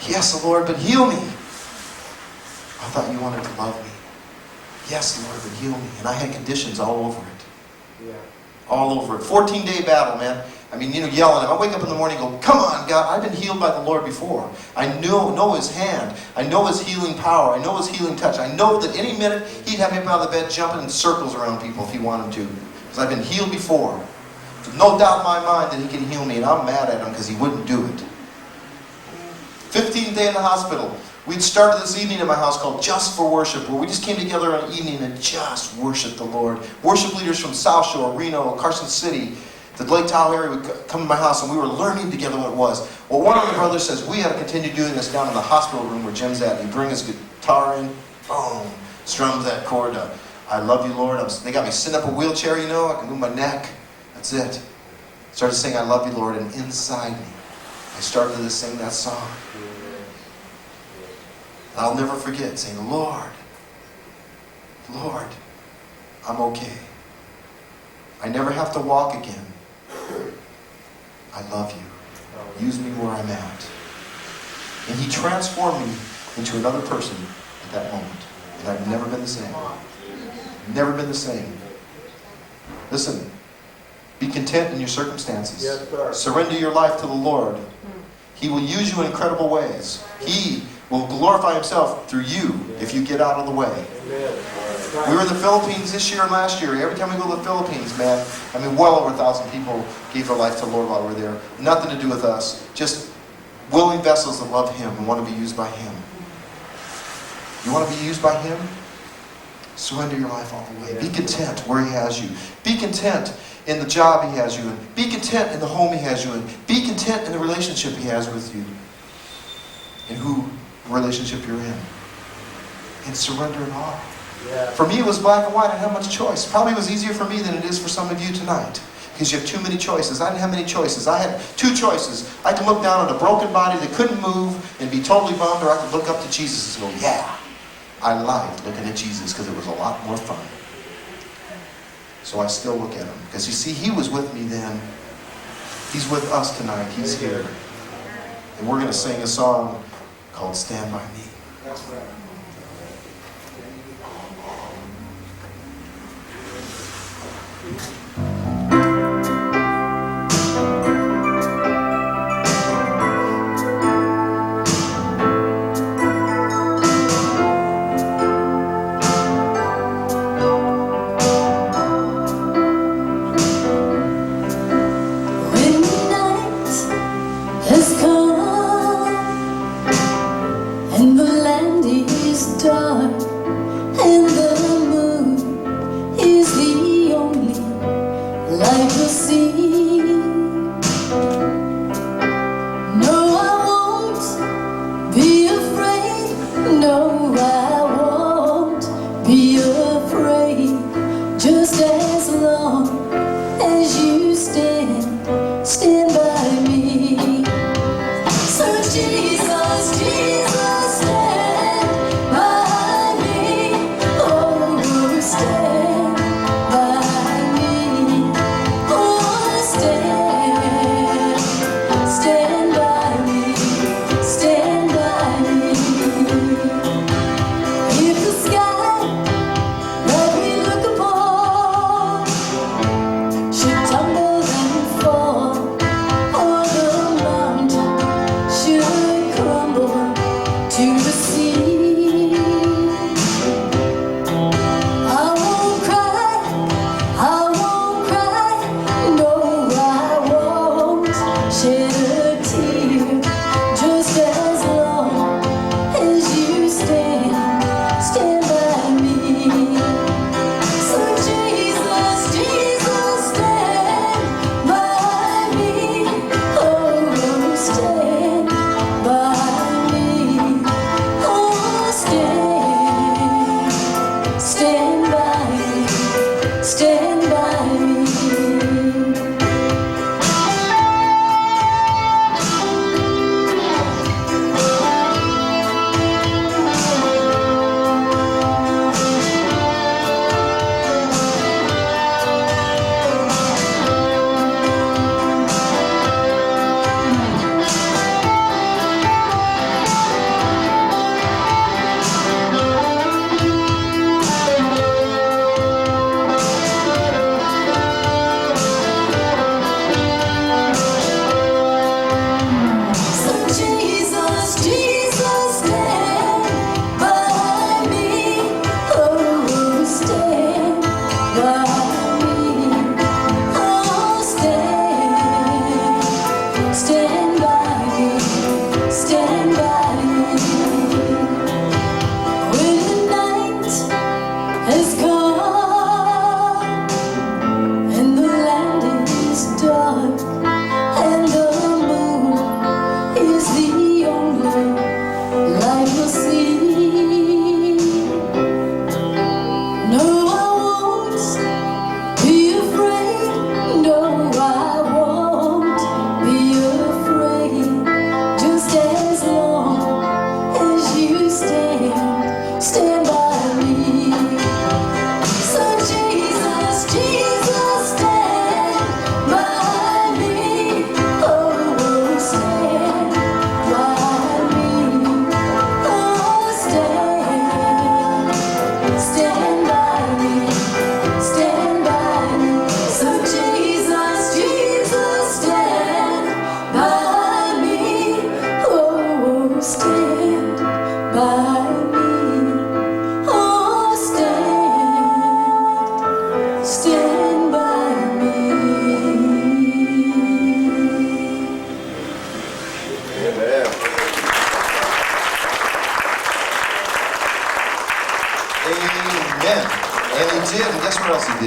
Yes, Lord, but heal me. I thought you wanted to love me. Yes, Lord, but heal me. And I had conditions all over it. Yeah. All over it. 14-day battle, man. I mean, yelling. I wake up in the morning and go, come on, God, I've been healed by the Lord before. I know His hand. I know His healing power. I know His healing touch. I know that any minute He'd have me up out of the bed jumping in circles around people if He wanted to. Because I've been healed before. There's no doubt in my mind that He can heal me, and I'm mad at Him because He wouldn't do it. 15th day in the hospital. We'd started this evening at my house called Just for Worship, where we just came together on an evening and just worshiped the Lord. Worship leaders from South Shore, Reno, Carson City, the Lake Tahoe area would come to my house, and we were learning together what it was. Well, one of the brothers says, we got to continue doing this down in the hospital room where Jim's at. He brings his guitar in, boom, strums that chord. I love you, Lord. They got me sitting up a wheelchair, I can move my neck. That's it. Started saying, I love you, Lord, and inside me, I started to sing that song. And I'll never forget saying, Lord, Lord, I'm okay. I never have to walk again. I love you. Use me where I'm at. And He transformed me into another person at that moment. And I've never been the same. Never been the same. Listen, be content in your circumstances. Yes, sir. Surrender your life to the Lord. He will use you in incredible ways. He will glorify Himself through you if you get out of the way. Amen. We were in the Philippines this year and last year. Every time we go to the Philippines, man, well over 1,000 people gave their life to the Lord while we were there. Nothing to do with us. Just willing vessels that love Him and want to be used by Him. You want to be used by Him? Surrender your life all the way. Be content where He has you. Be content in the job He has you in. Be content in the home He has you in. Be content in the relationship He has with you. In who relationship you're in. And surrender it all. Yeah. For me, it was black and white. I didn't have much choice. Probably was easier for me than it is for some of you tonight. Because you have too many choices. I didn't have many choices. I had two choices. I could look down on a broken body that couldn't move and be totally bummed, or I could look up to Jesus and go, yeah, I liked looking at Jesus because it was a lot more fun. So I still look at Him. Because you see, He was with me then. He's with us tonight. He's here. And we're going to sing a song called Stand By Me. That's right. When the night has come and the land is dark and the moon is the only light we'll see. No, I won't be afraid. No, I won't be afraid. Just as long as you stand by me. So Jesus, Jesus, stand by me. Oh, stand by me. Oh, stand by me. Stand by me. If the sky that we look upon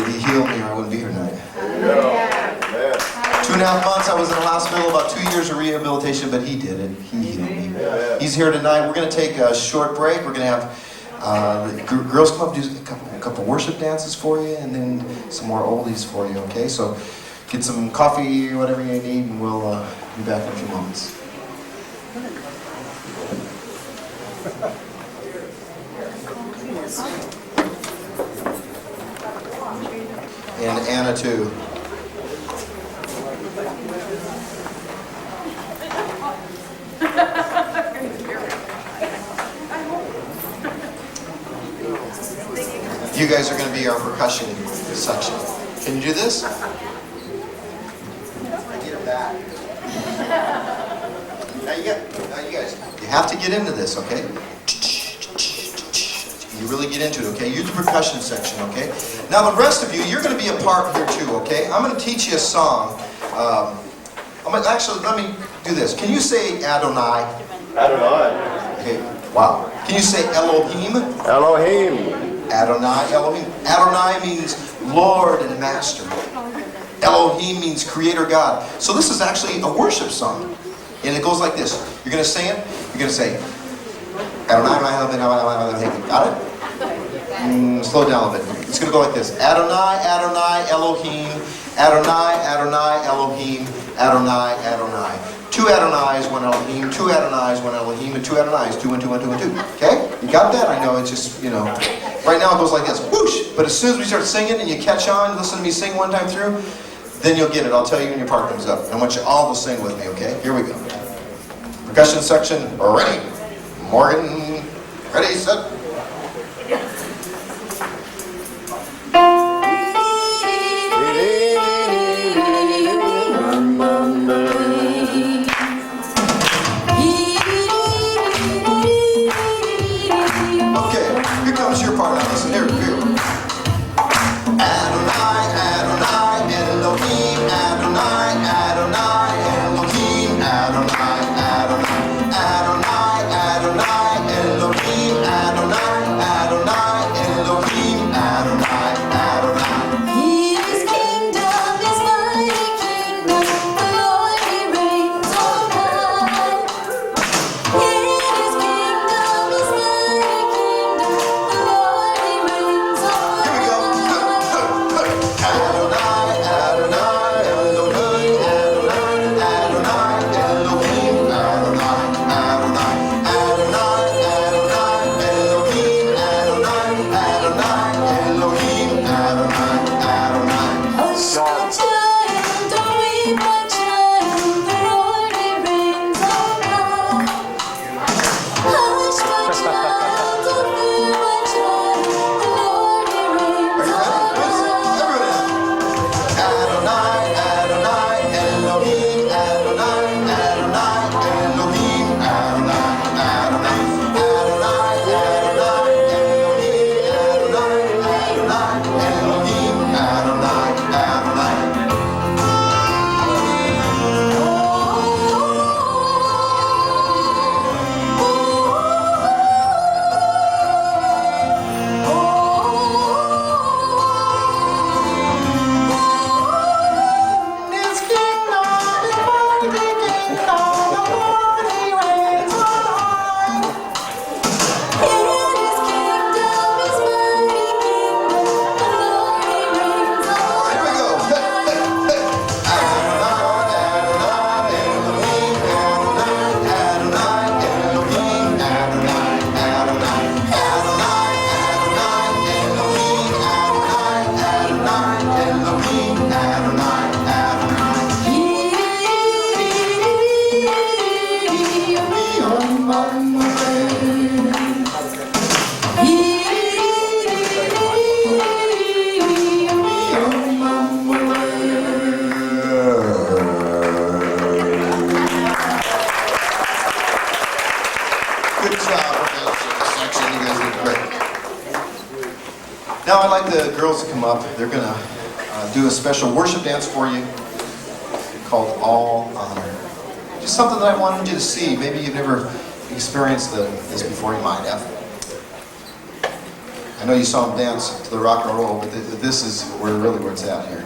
He healed me or I wouldn't be here tonight. Yeah. 2.5 months I was in the hospital, about 2 years of rehabilitation, but He did it. He healed me. He's here tonight. We're going to take a short break. We're going to have the girls come up and do a couple worship dances for you, and then some more oldies for you, okay? So get some coffee, whatever you need, and we'll be back in a few moments. And Anna too. You guys are going to be our percussion section. Can you do this? Get it back. Now you guys, you have to get into this, okay? You really get into it, okay? You're the percussion section, okay? Now the rest of you, you're going to be a part here too, okay? I'm going to teach you a song. Actually, let me do this. Can you say Adonai? Adonai. Okay, wow. Can you say Elohim? Elohim. Adonai, Elohim. Adonai means Lord and Master. Elohim means Creator God. So this is actually a worship song. And it goes like this. You're going to sing it. You're going to say, Adonai, got it? Slow down a bit. It's going to go like this. Adonai, Adonai, Elohim. Adonai, Adonai, Elohim. Adonai, Adonai. 2 Adonais, 1 Elohim. 2 Adonais, 1 Elohim. And 2 Adonais. 2 and 2 and 2 and 2. Okay? You got that? I know it's just, you know. Right now it goes like this. Whoosh! But as soon as we start singing and you catch on, listen to me sing one time through, then you'll get it. I'll tell you when your part comes up. I want you all to sing with me, okay? Here we go. Percussion section, ready. Morgan, ready, set. Okay, here comes your part. Now listen, here. Adonai, Adonai, Elohim, Adonai, Adonai, Elohim, Adonai, Adonai, Adonai, Adonai, Elohim, Adonai, Adonai, Elohim, Adonai, Adonai. His kingdom is mighty kingdom, the Lord He reigns on high. His kingdom is mighty kingdom, the Lord He reigns on Here we go. high. Adonai, Adonai, Elohim, Adonai, Adonai, Elohim, Adonai, Adonai, Adonai, Adonai, Elohim, Adonai, Adonai, Elohim, Adonai, Adonai. Hush, my child, don't weep, my child, the Lord He reigns on high. Hush, my child, don't fear, my child, the Lord He reigns Are you on ready? high. Adonai, Adonai, Elohim, Adonai, Adonai, Elohim, Adonai, Adonai, Adonai, Adonai, Elohim, Adonai, Adonai, Elohim, Adonai, Adonai. His kingdom is mighty kingdom, the Lord He reigns on high. His kingdom is mighty kingdom, the Lord He reigns on Here we go. Adonai, Adonai, Elohim, Adonai, Adonai, Elohim, Adonai, Adonai, Adonai, Adonai, Elohim, Adonai, Adonai, Elohim, Adonai, Adonai. Good job, section. You guys did great. Now I'd like the girls to come up. They're going to do a special worship dance for you called All Honor. Just something that I wanted you to see. Maybe you've never experienced this before. You might have. I know you saw him dance to the rock and roll, but this is really where it's at here.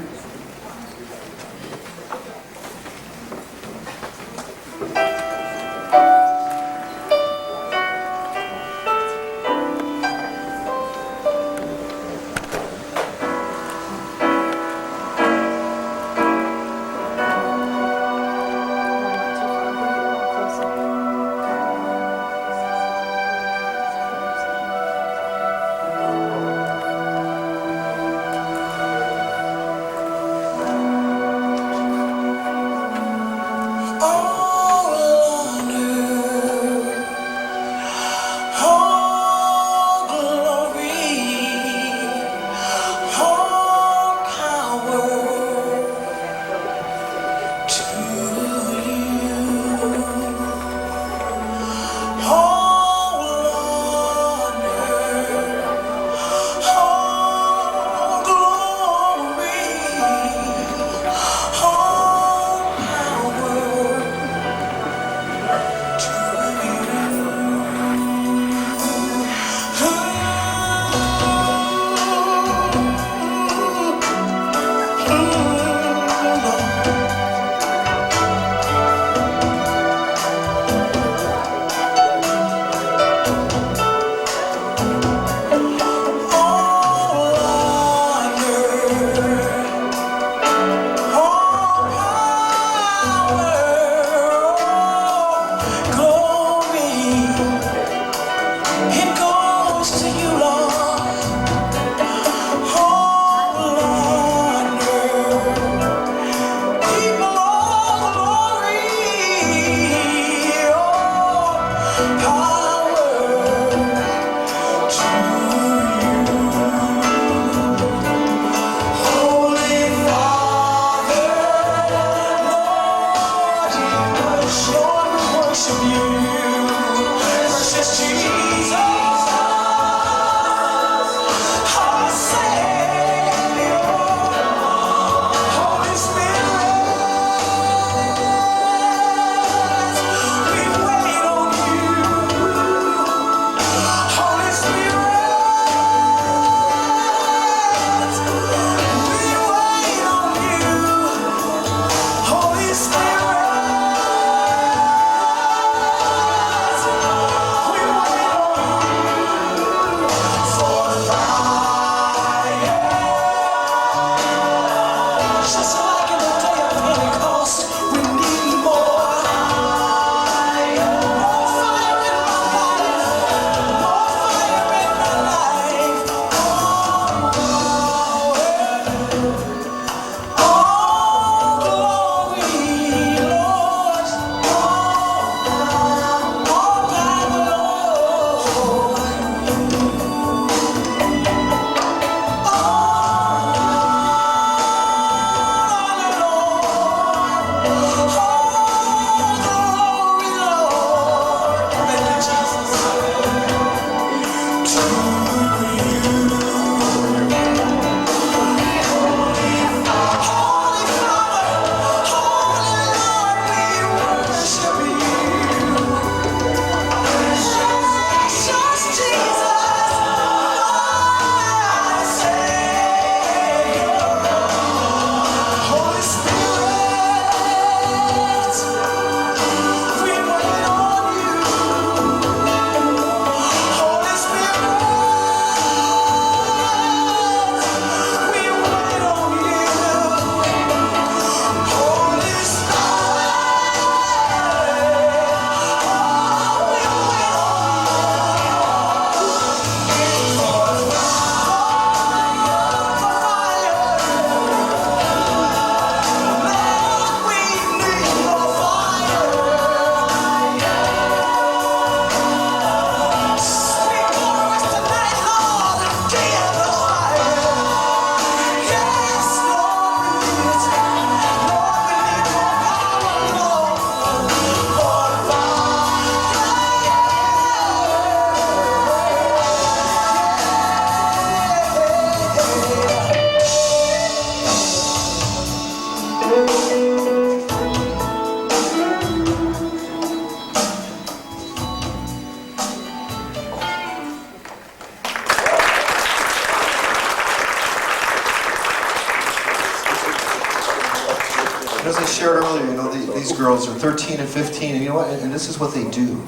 And as I shared earlier, you know, these girls are 13 and 15, and you know what? And this is what they do.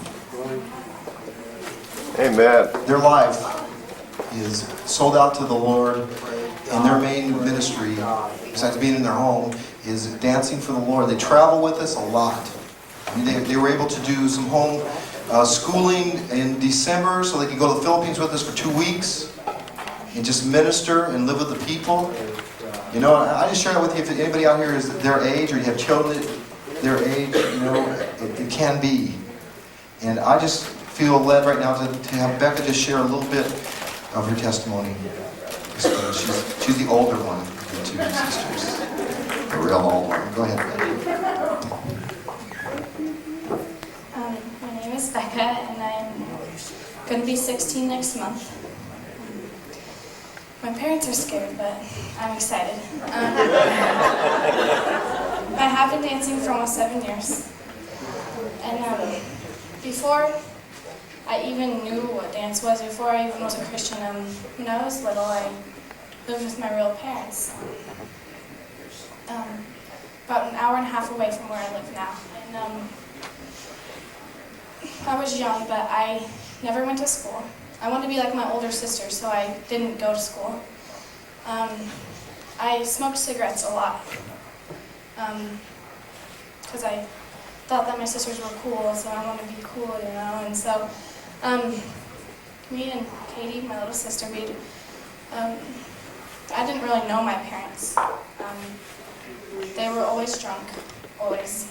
Amen. Their life is sold out to the Lord, and their main ministry, besides being in their home, is dancing for the Lord. They travel with us a lot. I mean, they were able to do some home schooling in December, so they could go to the Philippines with us for 2 weeks and just minister and live with the people. You know, I just share that with you. If anybody out here is their age, or you have children their age, you know, it can be. And I just feel led right now to have Becca just share a little bit of her testimony. She's the older one of the two sisters. The real old one. Go ahead, Becca. My name is Becca, and I'm going to be 16 next month. My parents are scared, but I'm excited. I have been dancing for almost 7 years. And before I even knew what dance was, before I even was a Christian, when I was little, I lived with my real parents. About an hour and a half away from where I live now. And I was young, but I never went to school. I wanted to be like my older sister, so I didn't go to school. I smoked cigarettes a lot because I thought that my sisters were cool, so I wanted to be cool, you know. And so me and Katie, my little sister, I didn't really know my parents. They were always drunk, always.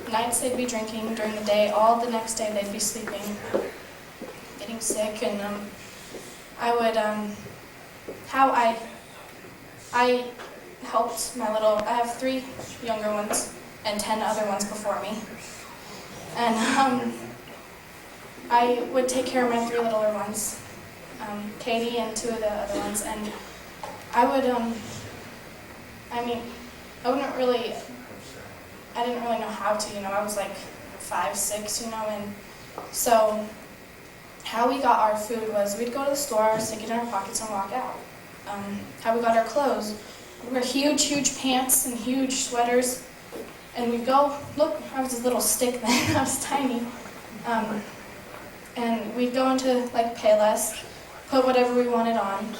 Nights they'd be drinking, during the day, all the next day they'd be sleeping, getting sick, and I would, how I helped my little, I have 3 younger ones and 10 other ones before me, and I would take care of my 3 littler ones, Katie and 2 of the other ones, and I would, I didn't really know how to, you know. I was like 5, 6, you know, and so how we got our food was we'd go to the store, stick it in our pockets, and walk out. How we got our clothes, we wore huge pants and huge sweaters, and we'd go, look, I was a little stick then, I was tiny, and we'd go into like Payless, put whatever we wanted on,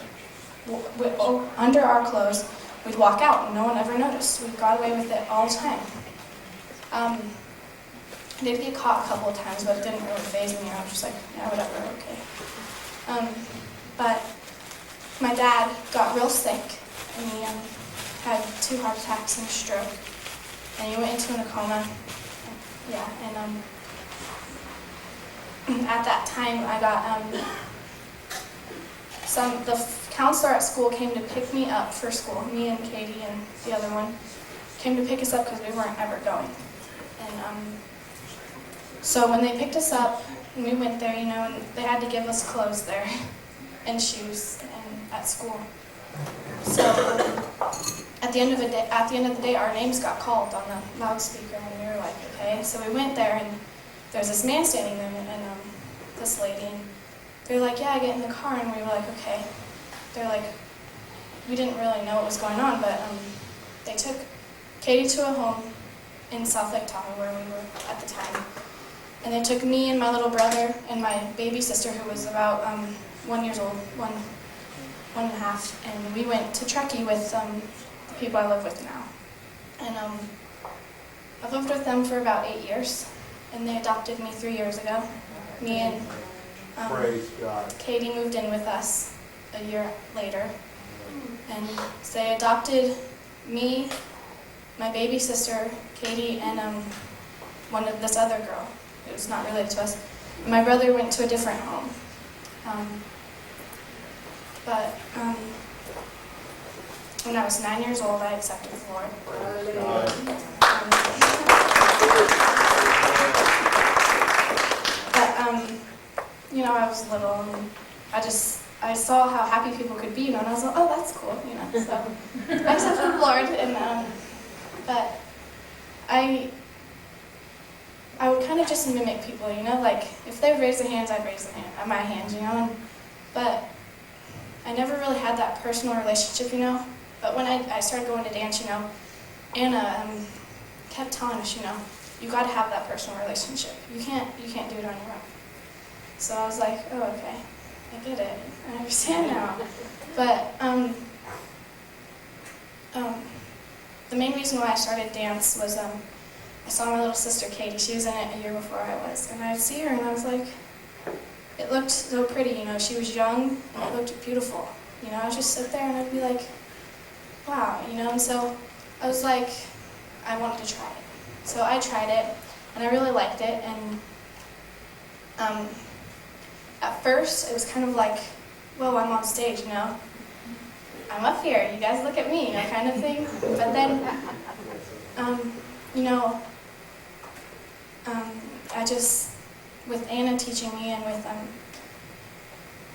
under our clothes. We'd walk out and no one ever noticed. We got away with it all the time. I did get caught a couple of times, but it didn't really faze me. I was just like, yeah, whatever, okay. But my dad got real sick, and he had 2 heart attacks and a stroke, and he went into a coma. Yeah, and at that time, I got the counselor at school came to pick me up for school. Me and Katie and the other one came to pick us up because we weren't ever going. And so when they picked us up and we went there, you know, and they had to give us clothes there and shoes and at school. So at the end of the day, our names got called on the loudspeaker, and we were like, okay. So we went there, and there was this man standing there, and this lady, and they're like, yeah, get in the car, and we were like, okay. They're like, we didn't really know what was going on, but they took Katie to a home in South Lake Tahoe, where we were at the time. And they took me and my little brother and my baby sister, who was about 1 year old, one and a half, and we went to Truckee with the people I live with now. And I've lived with them for about 8 years, and they adopted me 3 years ago. Me and Praise God. Katie moved in with us a year later, and so they adopted me, my baby sister, Katie, and this other girl who was not related to us. And my brother went to a different home. But when I was 9 years old, I accepted the Lord. You know, I was little, and I saw how happy people could be, you know, and I was like, oh, that's cool, you know. So I accepted the Lord, and but I would kind of just mimic people, you know, like if they would raise their hands, I'd raise my hands, you know. But I never really had that personal relationship, you know. But when I started going to dance, you know, Anna kept telling us, you got to have that personal relationship. You can't do it on your own. So I was like, oh, okay, I get it. I understand now. But the main reason why I started dance was I saw my little sister Katie. She was in it a year before I was, and I'd see her, and I was like, it looked so pretty. She was young, and it looked beautiful. I'd just sit there, and I'd be like, wow, And so I was like, I wanted to try it. So I tried it, and I really liked it. And at first, it was kind of like, well, I'm on stage, I'm up here, you guys look at me, kind of thing. But then, I just, with Anna teaching me and with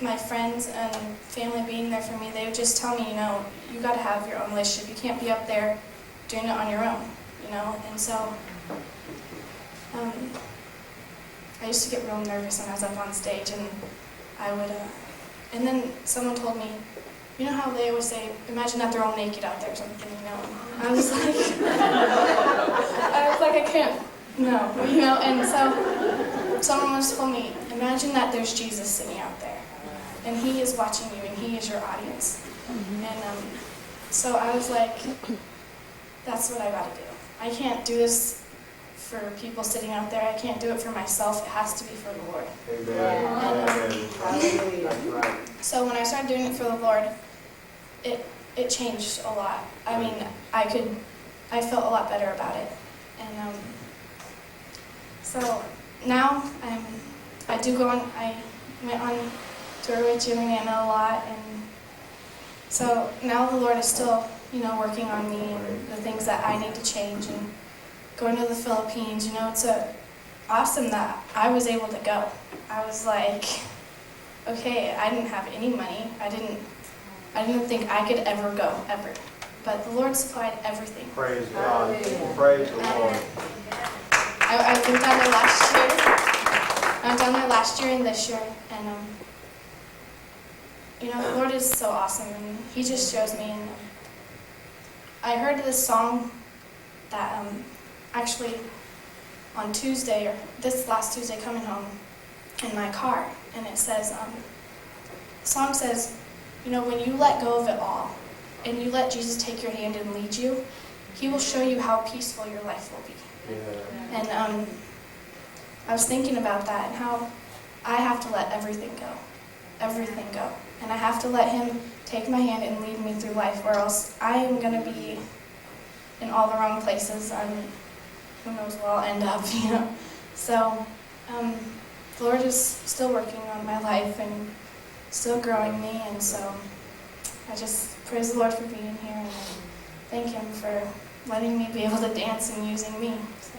my friends and family being there for me, they would just tell me, you got to have your own relationship. You can't be up there doing it on your own, And so, I used to get real nervous when I was up on stage, and I would, and then someone told me, you know how they always say, imagine that they're all naked out there or something, I was like, I can't, no, and so someone once told me, imagine that there's Jesus sitting out there, and he is watching you, and he is your audience. And so I was like, that's what I gotta do. I can't do this for people sitting out there. I can't do it for myself. It has to be for the Lord. Amen. So when I started doing it for the Lord, it changed a lot. I mean, I felt a lot better about it. And so now I do go on. I went on tour with Jim and Anna a lot, and so now the Lord is still, working on me and the things that I need to change. And going to the Philippines, it's awesome that I was able to go. I was like, okay, I didn't have any money. I didn't think I could ever go, ever. But the Lord supplied everything. Praise God. Praise the Lord. I went down there last year. I went down there last year and this year, and the Lord is so awesome, and He just shows me. And I heard this song that actually on Tuesday, or this last Tuesday, coming home in my car, and it says, the song says, when you let go of it all, and you let Jesus take your hand and lead you, He will show you how peaceful your life will be. Yeah. And I was thinking about that, and how I have to let everything go. And I have to let Him take my hand and lead me through life, or else I am going to be in all the wrong places. Who knows where I'll end up, So, the Lord is still working on my life and still growing me, and so I just praise the Lord for being here, and thank Him for letting me be able to dance and using me. So.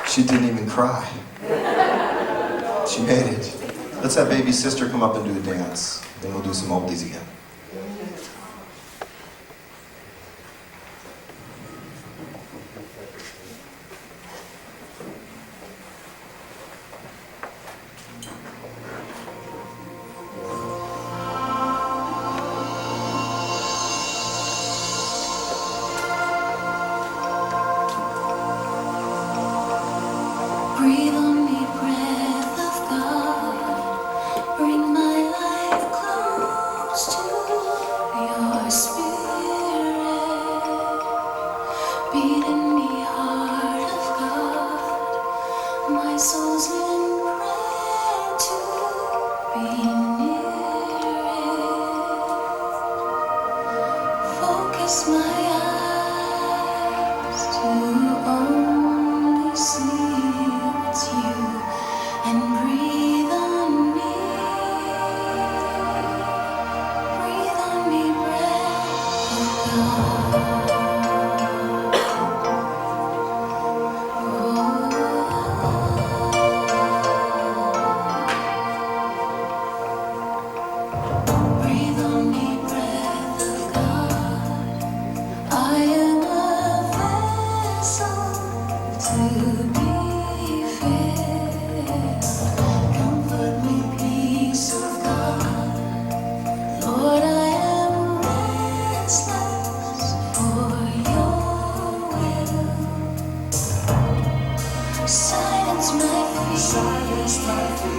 She didn't even cry. She made it. Let's have baby sister come up and do a dance. Then we'll do some oldies again. Breathe on me, breath of God. Bring my life close to lost my faith.